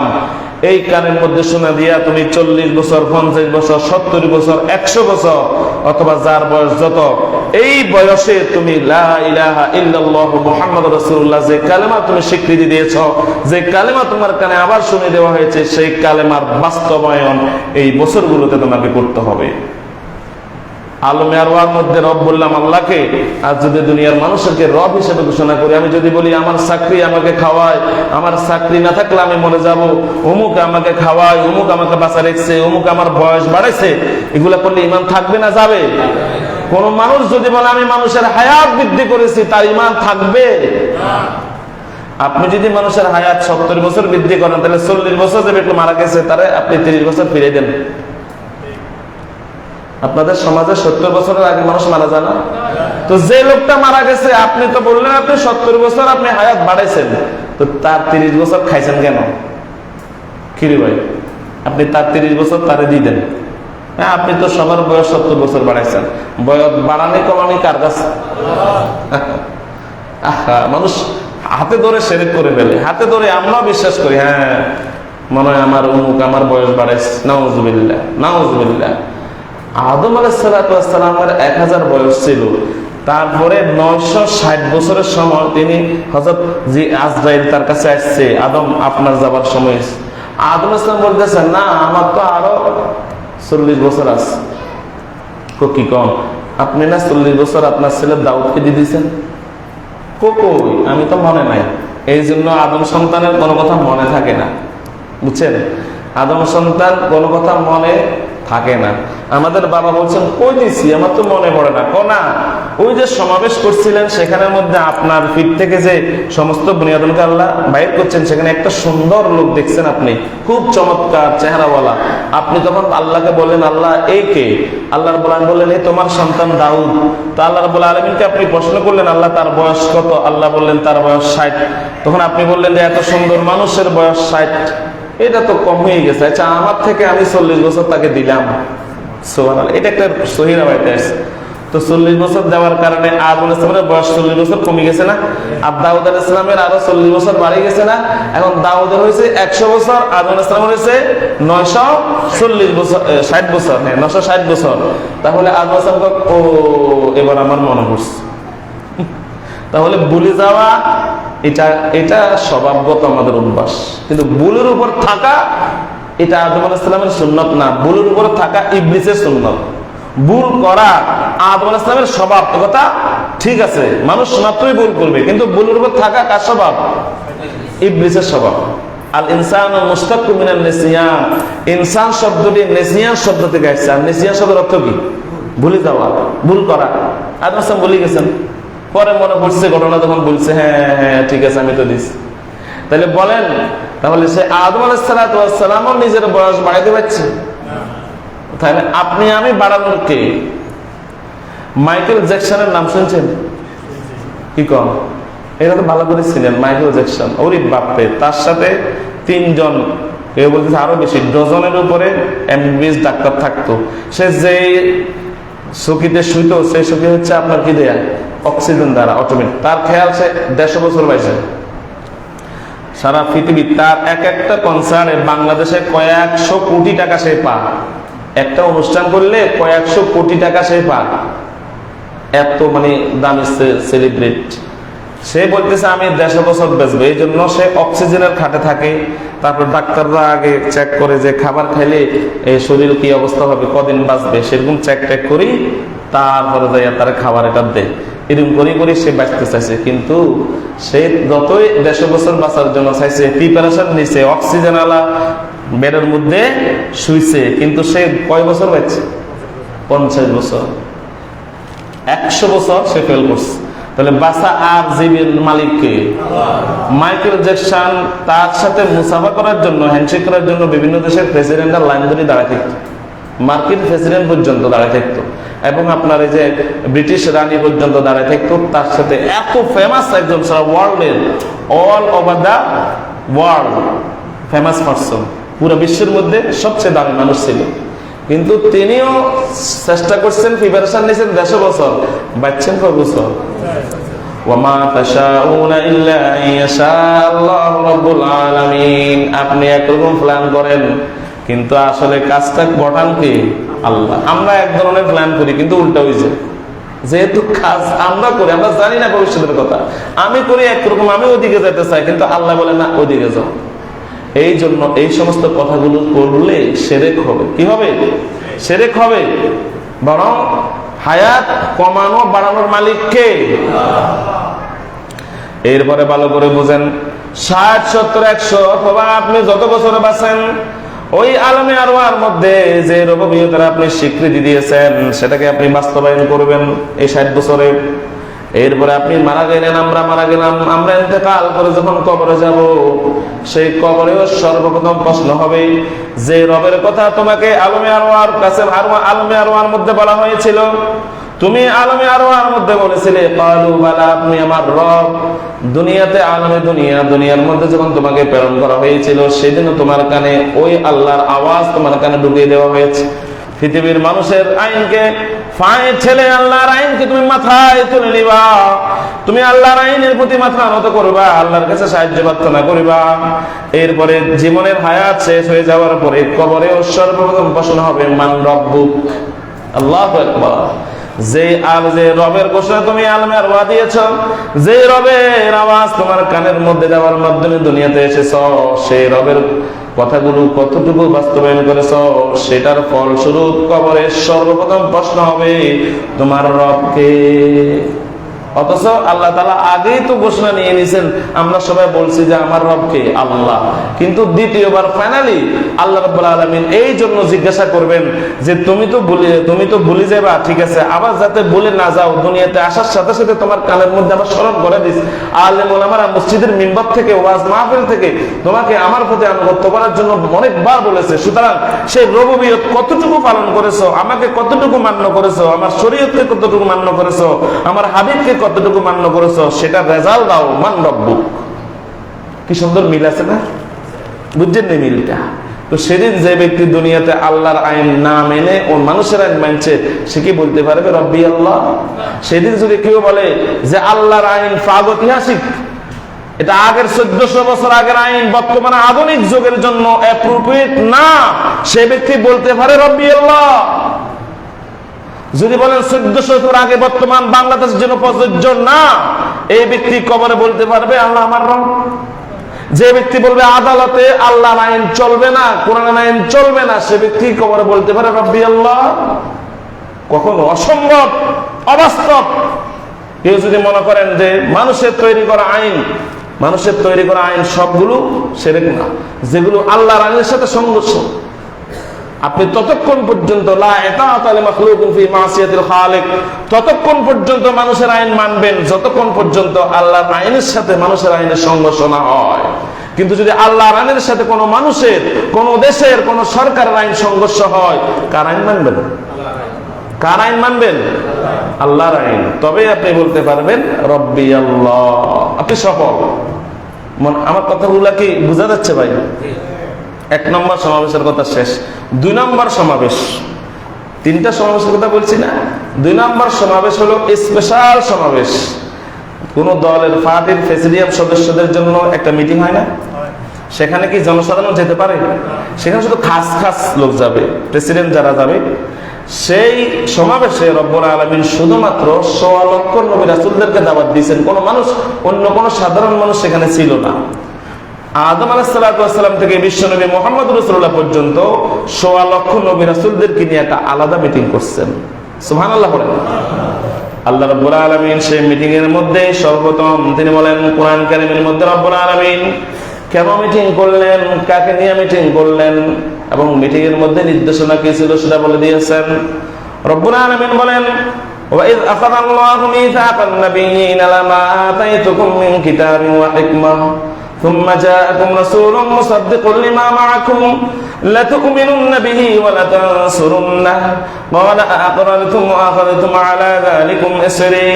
এই কানের মধ্যে শুনে দিয়া তুমি 40 বছর, 50 বছর, 70 বছর, 100 বছর, অথবা যার বয়স যত, এই বয়সে তুমি লা ইলাহা ইল্লাল্লাহ মুহাম্মাদুর রাসূলুল্লাহ যে কালেমা তুমি স্বীকৃতি দিয়েছো, যে কালেমা তোমার কানে আবার শুনে দেওয়া হয়েছে, সেই কালেমার বাস্তবায়ন এই বছরগুলোতে তোমাকে করতে হবে। আলমে আরওয়ার মধ্যে রব বললাম আল্লাহকে, আর যদি দুনিয়ার মানুষকে রব হিসেবে ঘোষণা করি, আমি যদি বলি আমার চাকরি আমাকে খাওয়ায়, আমার চাকরি না থাকলে আমি মরে যাব, অমুক আমাকে খাওয়ায়, অমুক আমাকে বাঁচা রেখেছে, অমুক আমার বয়স বাড়াইছে, এগুলা করলে ইমান থাকবে না যাবে? কোন মানুষ যদি বলে আমি মানুষের হায়াত বৃদ্ধি করেছি, তার ইমান থাকবে? আপনি যদি মানুষের হায়াত 70 বছর বৃদ্ধি করেন, তাহলে 40 বছর যে একটু মারা গেছে তারে আপনি 30 বছর ফিরে দেন। আপনাদের সমাজে 70 বছরের আগে মানুষ মারা যায় না? তো যে লোকটা মারা গেছে, আপনি তো বললেন আপনি 70 বছর আপনি হায়াত বাড়াইছেন, তো তার 30 বছর খাইছেন কেন? কিরে ভাই, আপনি তার 30 বছর তারে দিয়ে দেন। হ্যাঁ, আপনি তো সবার বয়স 70 বছর বাড়াইছেন, বয়স বাড়ানি কমানি কার কাছে? মানুষ হাতে ধরে শিরক করে ফেলে, হাতে ধরে আমরাও বিশ্বাস করি, হ্যাঁ মনে হয় আমার অমুক আমার বয়স বাড়াইছে। নাউজুবিল্লাহ, নাউজুবিল্লাহ। আদম আলাইহিস সালামের 1000 বয়স ছিল, তারপরে 960 বছরের সময় তিনি হযরত আজরাইল তার কাছে আসছে, আদম আপনার যাবার সময়। আদম আলাইহিস সালাম বলতেছেন না, আমার তো আরো 40 বছর আছে। কি কম, আপনি না 40 বছর আপনার ছেলে দাউদকে দিয়ে দিয়েছেন? কই, আমি তো মনে নাই। এই জন্য আদম সন্তানের কোনো কথা মনে থাকে না, বুঝছেন? আদম সন্তান কোনো কথা মনে থাকে না। আমাদের বাবা বলছেন কই দিছি, আমার তো মনে পড়ে না। কোনা ওই যে সমাবেশ করছিলেন, সেখানের মধ্যে আপনার পিঠ থেকে যে সমস্ত বুনিয়াদুলকে আল্লাহ বাইর করছেন, সেখানে একটা সুন্দর লোক দেখছেন আপনি, খুব চমৎকার চেহারাওয়ালা। আপনি তখন আল্লাহকে বললেন আল্লাহ এই কে? আল্লাহ রাব্বুল আলামিন বললেন এই তোমার সন্তান দাউদ। তো আল্লাহ রাব্বুল আলামিনকে আপনি প্রশ্ন করলেন আল্লাহ তার বয়স কত? আল্লাহ বললেন তার বয়স 60। তখন আপনি বললেন যে এত সুন্দর মানুষের বয়স 60, এটা তো কম হয়ে গেছে। আচ্ছা, আমার থেকে আমি 40 বছর তাকে দিলাম। সুবহানাল্লাহ, এটা একটা সহিহ রাওয়ায়াতে আছে। তো 40 বছর দেওয়ার কারণে আদম আলাইহিস সালামের বয়স 40 বছর কমে গেছে না? আর দাউদ আলাইহিস সালামের আরো 40 বছর বাড়ে গেছে না? এখন দাউদের হয়েছে 100 বছর, আদম আলাইহিস সালামের হয়েছে 940 বছর, 60 বছর, হ্যাঁ 960 বছর। তাহলে আদম আলাইহিস সালাম ও এবার আমার মনে পড়ছে। তাহলে ভুলে যাওয়া এটা স্বভাবগত আমাদের অভ্যাস, কিন্তু ভুলের উপর থাকা এটা আদম আলাইহিস সালামের সুন্নত না, ভুলের উপর থাকা ইবলিসের সুন্নত। ভুল করা আদম আলাইহিস সালামের স্বভাব, কথা ঠিক আছে, মানুষ মাত্রই ভুল করবে, কিন্তু ভুলের উপর থাকা কার স্বভাব? ইবলিসের স্বভাব। আল ইনসানু মুশতাক্কু মিনান নিসিয়ান, ইনসান শব্দটি নিসিয়ান শব্দ থেকে আসছে। আর নিসিয়ান শব্দের অর্থ কি? ভুলে যাওয়া, ভুল করা। আদম আলাইহিস সালাম ভুলে গেছেন, পরে মনে পড়ছে ঘটনা, তখন বলছে হ্যাঁ হ্যাঁ ঠিক আছে আমি তো দিচ্ছি। তাহলে বলেন, তাহলে সে আদম আলাইহিস সালামও নিজের বয়স বাড়াইতে পারছে? তাহলে আপনি আমি বাড়ানোর কে? মাইকেল জ্যাকসনের নাম শুনছেন? কি কম, এটা তো ভালো করে ছিলেন মাইকেল জ্যাকসন। ওরে বাপরে, তার সাথে 3 জন, কেউ বলতেছে আরো বেশি, ডজনের উপরে এমবিবিএস ডাক্তার থাকতো। সে যে চকিতে শুইতো, সেই চকি হচ্ছে আপনার কি দেয়া? অক্সিজেন দ্বারা অটোমেটিক। তার খেয়াল সে 150 বছর বয়সে। সারা পৃথিবী তার এক একটা কনসার্টে বাংলাদেশে কয়েকশো কোটি টাকা সে পায়। একটা অনুষ্ঠান করলে কয়েকশো কোটি টাকা সে পায়, এত মানে দামি সেলিব্রিট। সে বলতেছে আমি 150 বছর বেঁচবো, এই জন্য সে অক্সিজেনের খাটে থাকে। তারপর ডাক্তাররা আগে চেক করে যে খাবার খাইলে এই শরীর কি অবস্থা হবে, কদিন বাঁচবে, সেরকম চেক টেক করি, তারপরে যাইয়া তারা খাবার এটা দেয়। এরকম করে সে বাঁচতে চাইছে, কিন্তু সে যতই 150 বছর বাঁচার জন্য চাইছে, প্রিপারেশন নিছে, অক্সিজেন আলা বেডের মধ্যে শুইছে, কিন্তু সে কয় বছর বাঁচছে? 50 বছর। 100 বছর সে ফেল করছে। তাহলে বাঁচা আর জীবের মালিককে মাইকেল জ্যাকসন তার সাথে মুসাফা করার জন্য, হ্যান্ডশেক করার জন্য বিভিন্ন দেশের প্রেসিডেন্টরা লাইন ধরে দাঁড়ায় থাকতো, মার্কিন প্রেসিডেন্ট পর্যন্ত দাঁড়ায় থাকতো, এবং আপনার এই যে ব্রিটিশ রানী পর্যন্ত দাঁড়ায় থাকতো তার সাথে। এত ফেমাস একজন ওয়ার্ল্ডের, all over the world famous person, পুরো বিশ্বের মধ্যে সবচেয়ে দামি মানুষ ছিল। কিন্তু তিনিও চেষ্টা করছেন, প্রিপারেশন নিয়েছেন 150 বছর, বাঁচছেন কয় বছর? ওয়ামা তাশাউনা ইল্লা ইয়াশাআল্লাহু রাব্বুল আলামিন। আপনি একরকম প্ল্যান করেন, কিন্তু আসলে কাজটা ঘটান কি? আল্লাহ। আমরা এক ধরনের প্ল্যান করি, কিন্তু উল্টা হয়েছে। যেহেতু কাজ আমরা করি, আমরা জানি না ভবিষ্যতের কথা, আমি করি একরকম, আমি ওদিকে যেতে চাই, কিন্তু আল্লাহ বলে না ওদিকে যাও। এই জন্য এই সমস্ত কথাগুলো করলে শিরক হবে। কি হবে? শিরক হবে। বরং হায়াত কমানো বাড়ানোর মালিক কে? এরপরে ভালো করে বুঝেন, 60, 70, 100 অথবা আপনি যত বছরে বাঁচেন, ওই আলমে আরওয়ার মধ্যে যে রূববিয়তের আপনি স্বীকৃতি দিয়েছেন সেটাকে আপনি বাস্তবায়ন করবেন এই 60 বছরে। এরপরে আপনি মারা গেলেন, আমরা মারা গেলাম, আমরা ইন্তেকাল করে যখন কবরে যাব, সেই কবরেও সর্বপ্রথম প্রশ্ন হবে যে রবের কথা তোমাকে আলমে আরওয়ার কাছে, আলমে আরওয়ার মধ্যে বলা হয়েছিল, তুমি আলমে আরওয়ার মধ্যে বলেছিলে ক্বালু বালা, আপনি আমার রব। দুনিয়াতে আলমে দুনিয়ার মধ্যে যখন তোমাকে প্রেরণ করা হয়েছিল, সেদিনও তোমার কানে ওই আল্লাহর আওয়াজ তোমার কানে ঢুকিয়ে দেওয়া হয়েছে। পৃথিবীর মানুষের আইনকে ফাঁয়ে ঠেলে আল্লাহর আইনকে তুমি মাথায় তুলে নিবা, তুমি আল্লাহর আইনের প্রতি মাথা নত করবা, আল্লাহর কাছে সাহায্য প্রার্থনা করবা। এরপরে জীবনের হায়াত শেষ হয়ে যাওয়ার পরে কবরেও সর্বপ্রথম প্রশ্ন হবে মান রব্বুক। আল্লাহু আকবার। যে রবের ঘোষণা তুমি আলমে আরওয়া দিয়েছ, যে রবের আওয়াজ তোমার কানের মধ্যে যাওয়ার মাধ্যমে দুনিয়াতে এসেছ, সেই রবের কথাগুলো কতটুকু বাস্তবায়ন করেছ, সেটার ফলস্বরূপ কবরের সর্বপ্রথম প্রশ্ন হবে তোমার রবকে। অথচ আল্লাহ তাআলা আগেই তো ঘোষণা নিয়ে নিয়েছেন, আমরা সবাই বলছি যে আমার রবকে আল্লাহ, কিন্তু দ্বিতীয়বার ফাইনালি আল্লাহ রাব্বুল আলামিন এই জন্য জিজ্ঞাসা করবেন যে তুমি তো ভুলে যাবা, ঠিক আছে, আবার যাতে ভুলে না যাও, দুনিয়াতে আসার সাথে সাথে তোমার কানের মধ্যে আবার স্মরণ করে দিস। আলেম ওলামারা মসজিদের মিম্বার থেকে, ওয়াজ মাহফিল থেকে তোমাকে আমার প্রতি আনুগত্য করার জন্য অনেকবার বলেছে। সুতরাং সেই রুবুবিয়ত কতটুকু পালন করেছো, আমাকে কতটুকু মান্য করেছো, আমার শরীয়তকে কতটুকু মান্য করেছো, আমার হাবিবকে কতটুকু মান্য করেছো, সেটা রেজাল্ট দাও মান রব্বুক। কি সুন্দর মিল আছে না? বুঝছেন না মিলটা? তো সেদিন যে ব্যক্তি দুনিয়াতে আল্লাহর আইন না মেনে ও মানুষের আইন মানছে, সে কি বলতে পারবে রব্বি আল্লাহ? সেদিন যদি কেউ বলে যে আল্লাহর আইন প্রাগৈতিহাসিক, এটা আগের 1400 বছর আগের আইন, বর্তমানে আধুনিক যুগের জন্য অ্যাপ্রোপ্রিয়েট না, সে ব্যক্তি বলতে পারে রব্বি আল্লাহ। যদি বলেন 1400 বছর আগে বর্তমান বাংলাদেশের জন্য প্রযোজ্য না, এই ব্যক্তি কবরে বলতে পারবে আল্লাহ আমার রব। যে ব্যক্তি বলবে আদালতে আল্লাহর আইন চলবে না, কোরআনের আইন চলবে না, সে ব্যক্তি কবরে বলতে পারে রব্বি আল্লাহ। কখনো অসম্ভব, অবাস্তব। কেউ যদি মনে করেন যে মানুষের তৈরি করা আইন সবগুলো শিরক না, যেগুলো আল্লাহর আইনের সাথে সংঘর্ষ, আপনি ততক্ষণ পর্যন্ত লা ইতাআতা লিমাখলুকিন ফি মাসিয়াতিল খালিক, ততক্ষণ পর্যন্ত মানুষের আইন মানবেন যতক্ষণ পর্যন্ত আল্লাহর আইনের সাথে মানুষের আইনের সংঘর্ষ না হয়। কিন্তু যদি আল্লাহর আইনের সাথে কোনো মানুষের, কোনো দেশের, কোনো সরকারের আইন সংঘর্ষ হয়, কার আইন মানবেন? কার আইন মানবেন? আল্লাহর আইন। তবে আপনি বলতে পারবেন রব্বি আল্লাহ, আপনি সফল। আমার কথাগুলা কি বোঝা যাচ্ছে ভাই? 1 নম্বর সমাবেশের কথা শেষ। 2 নম্বর সমাবেশ, 3টা সমাবেশের কথা বলছি না, 2 নম্বর সমাবেশ হলো স্পেশাল সমাবেশ। কোন দলের পার্টির প্রেসিডিয়াম সদস্যদের জন্য একটা মিটিং হয় না, সেখানে কি জনসাধারণ যেতে পারে? সেখানে শুধু খাস খাস লোক যাবে, প্রেসিডেন্ট যারা যাবে, সেই সমাবেশে রব্বুল আলামিন শুধুমাত্র ১৬ লক্ষ নবী রাসূলদেরকে দাওয়াত দিয়েছেন। কোন মানুষ, অন্য কোন সাধারণ মানুষ সেখানে ছিল না। আদম আলাইহিস সালাতু ওয়াস সালাম থেকে বিশ্বনবী মুহাম্মদ রাসূলুল্লাহ পর্যন্ত ১৬ লক্ষ নবী রাসূলদেরকে নিয়ে একটা আলাদা মিটিং করছেন। সুবহানাল্লাহ বলেন। আল্লাহ রাব্বুল আলামিন সেই মিটিং এর মধ্যে সর্বপ্রথম তিনি বলেন, কোরআন কারীমের মধ্যে রাব্বুল আলামিন কেন মিটিং করলেন, কাকে নিয়ে মিটিং করলেন এবং মিটিং এর মধ্যে নির্দেশনা কি ছিল সেটা বলে দিয়েছেন। রব্বুল আলামিন বলেন, وَإِذْ أَخَذَ اللَّهُ مِيثَاقَ النَّبِيِّينَ لَمَا آتَيْتُكُم مِّن كِتَابٍ وَحِكْمَةٍ ثُمَّ جَاءَكُمْ رَسُولٌ مُصَدِّقٌ لِّمَا مَعَكُمْ لَتُؤْمِنُنَّ بِهِ وَلَتَنصُرُنَّهُ قَالَ أَأَقْرَرْتُمْ وَأَخَذْتُمْ عَلَىٰ ذَٰلِكُمْ إِصْرِي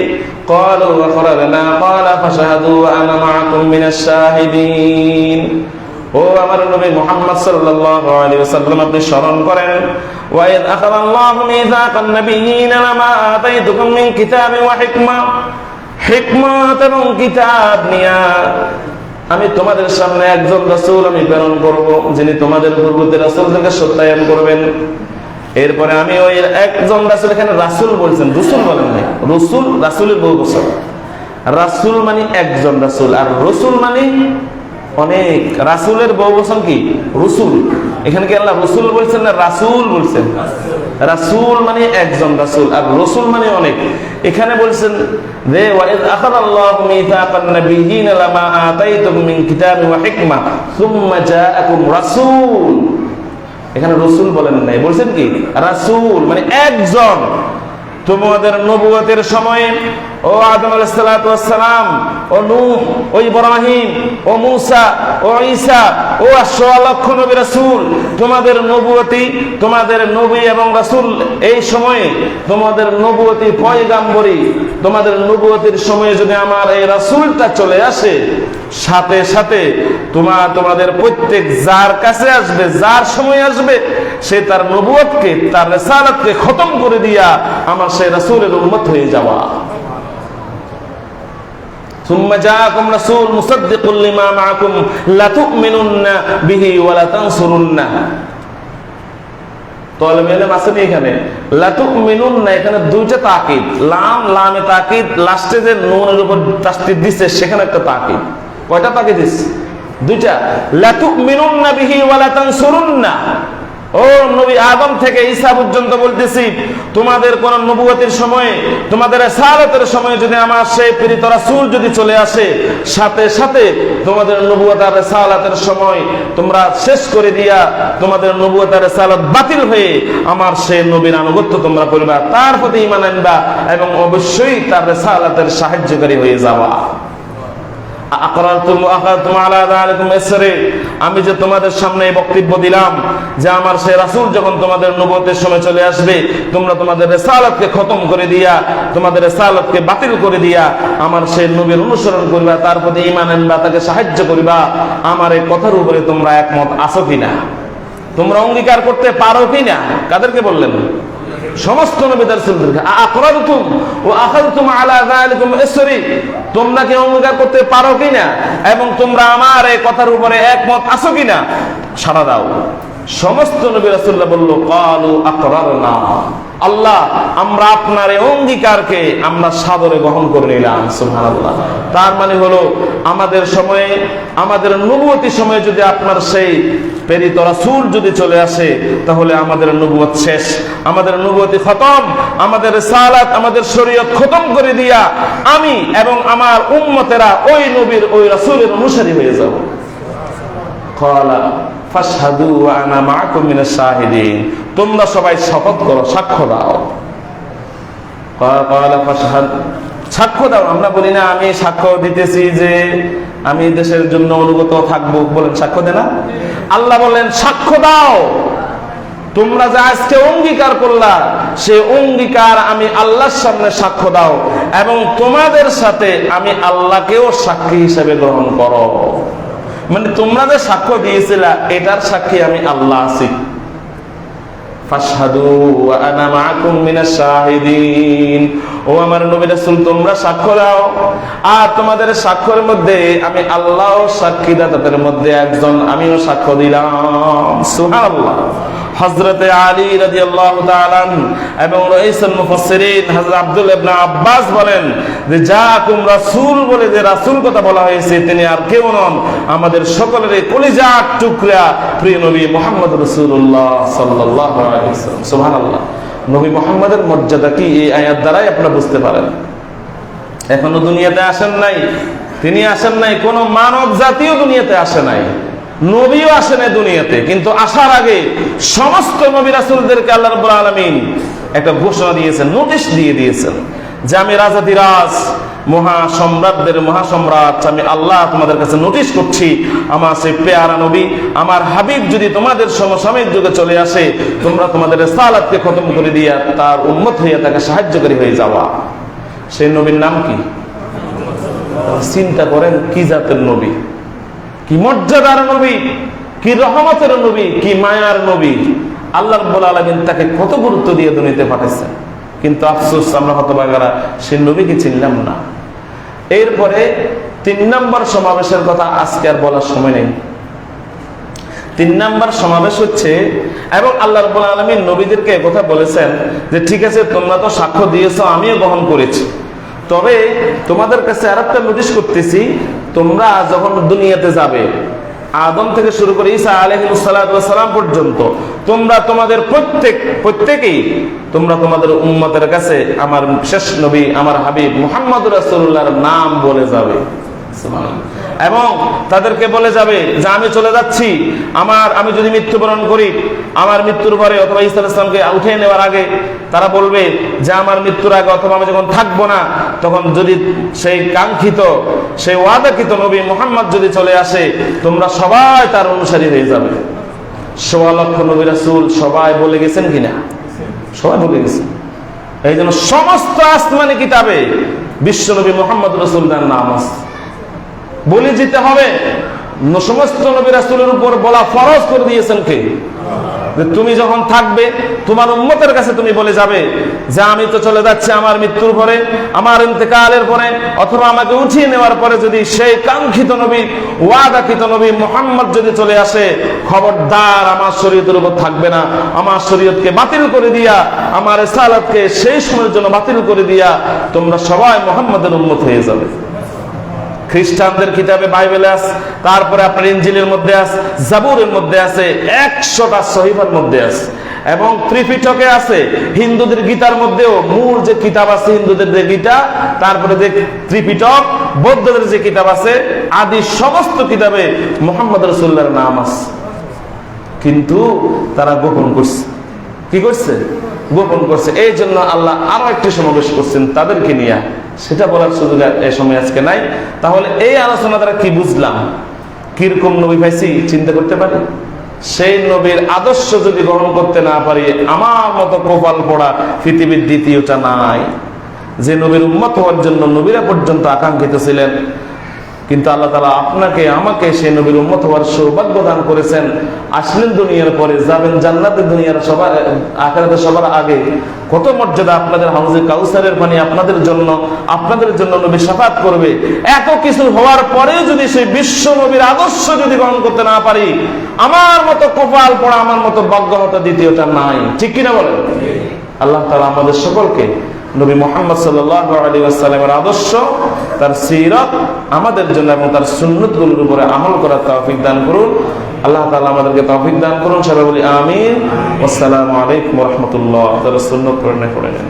قَالُوا أَقْرَرْنَا قَالَ فَاشْهَدُوا وَأَنَا مَعَكُمْ مِنَ الشَّاهِدِينَ। ও আমার নবী মুহাম্মদ সাল্লাল্লাহু আলাইহি ওয়াসাল্লাম, আপনি স্মরণ করেন, ওয়াইদ আখাযাল্লাহু মিযাকান নাবিয়্যিনা লামা আতাইতুকুম মিন কিতাবিন ওয়া হিকমা, হিকমত এবং কিতাব নিয়া আমি তোমাদের সামনে একজন রাসূল আমি প্রেরণ করব, যিনি তোমাদের পূর্ববর্তী রাসূলদেরকে সত্যায়ন করবেন। এরপরে আমি ওই একজন রাসূল, এখানে রাসূল বলছেন, রাসূল বলেন নাই। রাসূল, রাসূলের বহু বচন। রাসূল মানে একজন রাসূল, আর রাসূল মানে অনেক। রাসূলের বহু বচন কি? রাসূল। এখানে কি আল্লাহ রাসূল বলছেন না রাসূল বলছেন? রাসূল মানে একজন রাসূল, আর রাসূল মানে অনেক। এখানে বলছেন যে ওয়াইদ আখাযাল্লাহু মিযাকান নাবিয়্যিনা লামা আতাইতুকুম মিন কিতাবিন ওয়া হিকমা সুম্মা জাআকুম রাসূল। এখানে রাসূল বলেন নাই, বলছেন কি? রাসূল মানে একজন। তোমাদের নবুয়তের সময়ে ও আদম আলাইহিস সালাতু ওয়াস সালাম, ও নূহ, ও ইব্রাহিম, ও মূসা, ও ঈসা, ও ১৬ লক্ষ নবী রাসূল, তোমাদের নবুয়তি, তোমাদের নবী এবং রাসূল এই সময়ে তোমাদের নবুয়তি পয়গাম্বরী, তোমাদের নবুয়তির সময়ে যদি আমার এই রাসূলটা চলে আসে, সাথে সাথে তোমাদের প্রত্যেক যার কাছে আসবে, যার সময় আসবে, সে তার নবুয়তকে, তার রিসালাতকে খতম করে দিয়া আমার সেই রাসূলের উম্মত হয়ে যাওয়া। ثم جاءكم رسول مصدق لما معكم لتؤمنن به ولتنصرنه। তাহলে এলেম আছে না এখানে? লাতুমিনুন্না, এখানে দুইটা তাকিদ, লাম, লামে তাকিদ, লাস্টে যে নুনের উপর তাসদীদ দিছে সেখানে একটা তাকিদ। কয়টা তাকিদ দিছে? দুইটা। লাতুমিনুন্না বিহি ওয়ালাতানসুরুন্না। ও নবী আদম থেকে ঈসা পর্যন্ত বলতেছি, তোমাদের কোন নবুয়তের সময়ে, তোমাদের রিসালাতের সময়ে যদি আমার সেই প্রেরিত রাসূল যদি চলে আসে, সাথে সাথে তোমাদের নবুয়ত আর রিসালাতের সময় তোমরা শেষ করে দিয়া তোমাদের নবুয়ত আর রিসালাত বাতিল হয়ে আমার সেই নবীর আনুগত্য তোমরা করবা, তার প্রতি ঈমান আনবা এবং অবশ্যই তার রিসালাতের সাহায্যকারী হয়ে যাওয়া। আকরারতুম ওয়া আখাযতুম আলা যালিকুম ইসরি। আমি যে তোমাদের সামনে বক্তব্য দিলাম যে আমার সেই রাসূল যখন তোমাদের নবুয়তের সময় চলে আসবে, তোমরা তোমাদের রিসালাতকে খতম করে দিয়া, তোমাদের রিসালাতকে বাতিল করে দিয়া আমার সেই নবীর অনুসরণ করবা, তার প্রতি ঈমান আনবা, তাকে সাহায্য করবা। আমার এই কথার উপরে তোমরা একমত আছো কিনা? তোমরা অঙ্গীকার করতে পারো কিনা? কাদেরকে বললেন? সমস্ত নবীদের রাসূলদেরকে। আকরারতুম ওয়া আখাযতুম আলা যালিকুম ইসরি। তোমরা কি অঙ্গীকার করতে পারো কিনা এবং তোমরা আমার এই কথার উপরে একমত আছো কিনা? সাড়া দাও। সমস্ত নবী রাসূলরা বলল, ক্বালু আকরারনা। আল্লাহ, আমরা আপনার এই অঙ্গীকারকে আমরা সাদরে গ্রহণ করে নিলাম। সুবহানাল্লাহ। তার মানে হলো আমাদের সময়ে, আমাদের নবুয়তি সময়ে যদি আপনার সেই প্রেরিত রাসূল যদি চলে আসে, তাহলে আমাদের নবুয়ত শেষ, আমাদের নবুয়তি খতম, আমাদের রিসালাত, আমাদের শরীয়ত খতম করে দিয়া আমি এবং আমার উম্মতেরা ওই নবীর, ওই রাসূলের অনুসারী হয়ে যাব। ক্বালা ফাশহাদু ওয়া আনা মাআকুম মিনাশ শাহিদিন। তোমরা সবাই শপথ করো, সাক্ষ্য দাও। ক্বালা ফাশহাদ, সাক্ষ্য দাও। আমরা বলি না আমি সাক্ষ্য দিতেছি যে আমি দেশের জন্য অনুগত থাকবো, বলেন সাক্ষ্য দে না? আল্লাহ বলেন সাক্ষ্য দাও। তোমরা যে আজকে অঙ্গীকার করলা, সে অঙ্গীকার আমি আল্লাহর সামনে সাক্ষ্য দাও এবং তোমাদের সাথে আমি আল্লাহকেও সাক্ষী হিসেবে গ্রহণ করো। মানে তোমরা যে সাক্ষ্য দিয়েছিলা এটার সাক্ষী আমি আল্লাহ আছি। ফাশহাদু ওয়া আনা মাআকুম মিনাশ শাহিদিন। ও আমার নবী রাসূল, তোমরা সাক্ষ্য দাও, আর তোমাদের সাক্ষ্যের মধ্যে আমি আল্লাহ সাক্ষীদাতাদের মধ্যে একজন, আমিও সাক্ষ্য দিলাম। সুবহানাল্লাহ। হযরতে আলী রাদিয়াল্লাহু তাআলা এবং রাইসুল মুফাসসিরিন হযরত আব্দুল্লাহ ইবনে আব্বাস বলেন যে যাকুম রাসূল বলে যে রাসূল কথা বলা হয়েছে তিনি আর কেউ নন, আমাদের সকলের কলিজার টুকরা প্রিয় নবী মুহাম্মদ রাসূলুল্লাহ সাল্লাল্লাহু আলাইহি ওয়াসাল্লাম। সুবহানাল্লাহ। নবী মুহাম্মদের মর্যাদা কি এই আয়াত দ্বারাই আপনারা বুঝতে পারেন। এখনো দুনিয়াতে আসেন নাই, তিনি আসেন নাই, কোন মানব জাতিও দুনিয়াতে আসে নাই, নবীও আসে নাই দুনিয়াতে, কিন্তু আসার আগে সমস্ত নবী রাসূলদেরকে আল্লাহ রাব্বুল আলামিন একটা ঘোষণা দিয়েছেন, নোটিশ দিয়ে দিয়েছেন যে আমি রাজাধিরাজ মহাসম্রাটদের মহাসম্রাট আমি আল্লাহ তোমাদের কাছে নোটিশ করছি, আমার সেই পেয়ারা নবী আমার হাবিব যদি তোমাদের সমসাময়িক যুগে চলে আসে, তোমরা তোমাদের রিসালাতকে খতম করে দিয়া তার উম্মত হইয়া তাকে সাহায্যকারী হয়ে যাওয়া। সেই নবীর নাম কি? চিন্তা করেন কি জাতের নবী, কি মর্যাদার নবী, কি রহমতের নবী, কি মায়ার নবী। আল্লাহ রাব্বুল আলামিন তাকে কত গুরুত্ব দিয়ে দুনিয়াতে পাঠাইছেন, কিন্তু আফসোস আমরা হতভাগারা সেই নবীকে চিনলাম না। এরপরে 3 নম্বর সমাবেশের কথা আজকে আর বলার সময় নেই। 3 নম্বর সমাবেশ হচ্ছে, এবং আল্লাহ রাব্বুল আলামিন নবীদেরকে কথা বলেছেন যে ঠিক আছে তোমরা তো সাক্ষ্য দিয়েছো, আমিও গ্রহণ করেছি, তবে তোমাদের কাছে আরেকটা নোটিশ করতেছি, তোমরা যখন দুনিয়াতে যাবে আদম থেকে শুরু করে ঈসা আলাইহিস সালাম পর্যন্ত তোমরা তোমাদের প্রত্যেকেই তোমরা তোমাদের উম্মতের কাছে আমার শেষ নবী আমার হাবিব মুহাম্মদুর রাসূলুল্লাহর নাম বলে যাবে। এবং তাদেরকে বলে যাবে যে আমি চলে যাচ্ছি, আমি যদি মৃত্যুবরণ করি, আমার মৃত্যুর পরে অথবা ঈসা আলাইহিস সালামকে উঠিয়ে নেওয়ার আগে তারা বলবে যে আমার মৃত্যুর আগে অথবা আমি যখন থাকবো না, তখন যদি সেই কাঙ্ক্ষিত সেই ওয়াদাকৃত নবী মুহাম্মদ যদি চলে আসে, তোমরা সবাই তার অনুসারী হয়ে যাবে। ১৬ লক্ষ নবী রাসূল সবাই বলে গেছেন কিনা? সবাই বলে গেছেন। এই জন্য সমস্ত আসমানি কিতাবে বিশ্ব নবী মুহাম্মদ রাসূলুল্লাহর নাম আছে, বলে যেতে হবে। সমস্ত নবী রাসূলের উপর বলা ফরজ করে দিয়েছেন কে? যে তুমি যখন থাকবে তোমার উম্মতের কাছে তুমি বলে যাবে যে আমি তো চলে যাচ্ছি আমার মৃত্যুর পরে, আমার ইন্তেকালের পরে, অথবা আমাকে উঠিয়ে নেওয়ার পরে যদি সেই কাঙ্ক্ষিত নবী ওয়াদাকৃত নবী মুহাম্মদ যদি চলে আসে, খবরদার আমার শরীয়তের উপর থাকবে না, আমার শরীয়তকে বাতিল করে দিয়া, আমার রিসালাতকে সেই সময়ের জন্য বাতিল করে দিয়া তোমরা সবাই মুহাম্মদের উম্মত হয়ে যাবে। খ্রিস্টানদের কিতাবে বাইবেলে আছে, তারপরে আপনার ইনজিলের মধ্যে আছে, জাবুরের মধ্যে আছে, 100টা সহিফার মধ্যে আছে, এবং ত্রিপিটকে আছে। হিন্দুদের গীতার মধ্যেও মূল যে কিতাব আছে হিন্দুদের যে গীতা, তারপরে যে ত্রিপিটক বৌদ্ধদের যে কিতাব আছে, আদি সমস্ত কিতাবে মুহাম্মদ রাসূলুল্লাহর নাম আছে, কিন্তু তারা গোপন করছে। কি করছে? গোপন করছে। এই জন্য আল্লাহ আরো একটি সমাবেশ করছেন তাদেরকে নিয়ে, সেটা বলার সুযোগ এই সময় আজকে নাই। তাহলে এই আলোচনা দ্বারা কি বুঝলাম, কিরকম নবী পাইছি চিন্তা করতে পারি? সেই নবীর আদর্শ যদি গ্রহণ করতে না পারি, আমার মতো কপাল পড়া পৃথিবীর দ্বিতীয়টা নাই। যে নবীর উম্মত হওয়ার জন্য নবীরা পর্যন্ত আকাঙ্ক্ষিত ছিলেন, কিন্তু আল্লাহ তাআলা আপনাকে আমাকে সেই নবীর উম্মত হওয়ার সৌভাগ্য দান করেছেন। আসলেন দুনিয়ার পরে, যাবেন জান্নাতে, দুনিয়ার সবার আখিরাতে সবার আগে। কত মর্যাদা! আপনাদের হাউজে কাউসারের পানি আপনাদের জন্য নবী শাফাত করবে। এত কিছু হওয়ার পরেও যদি সেই বিশ্ব নবীর আদর্শ যদি গ্রহণ করতে না পারি, আমার মতো কপাল পড়া, আমার মতো ভাগ্যহীনতা দ্বিতীয়টা নাই। ঠিক কিনা বলেন? আল্লাহ তাআলা আমাদের সকলকে নবী মুহাম্মদ সাল্লাল্লাহু আলাইহি ওয়াসাল্লামের আদর্শ, তার সিরাত আমাদের জন্য এবং তার সুন্নতগুলোর উপরে আমল করার তৌফিক দান করুন। আল্লাহ তাআলা আমাদেরকে তৌফিক দান করুন। সবাই বলি আমিন। আসসালামু আলাইকুম ওয়া রাহমাতুল্লাহ। তার সুন্নাত পড়ে নেন।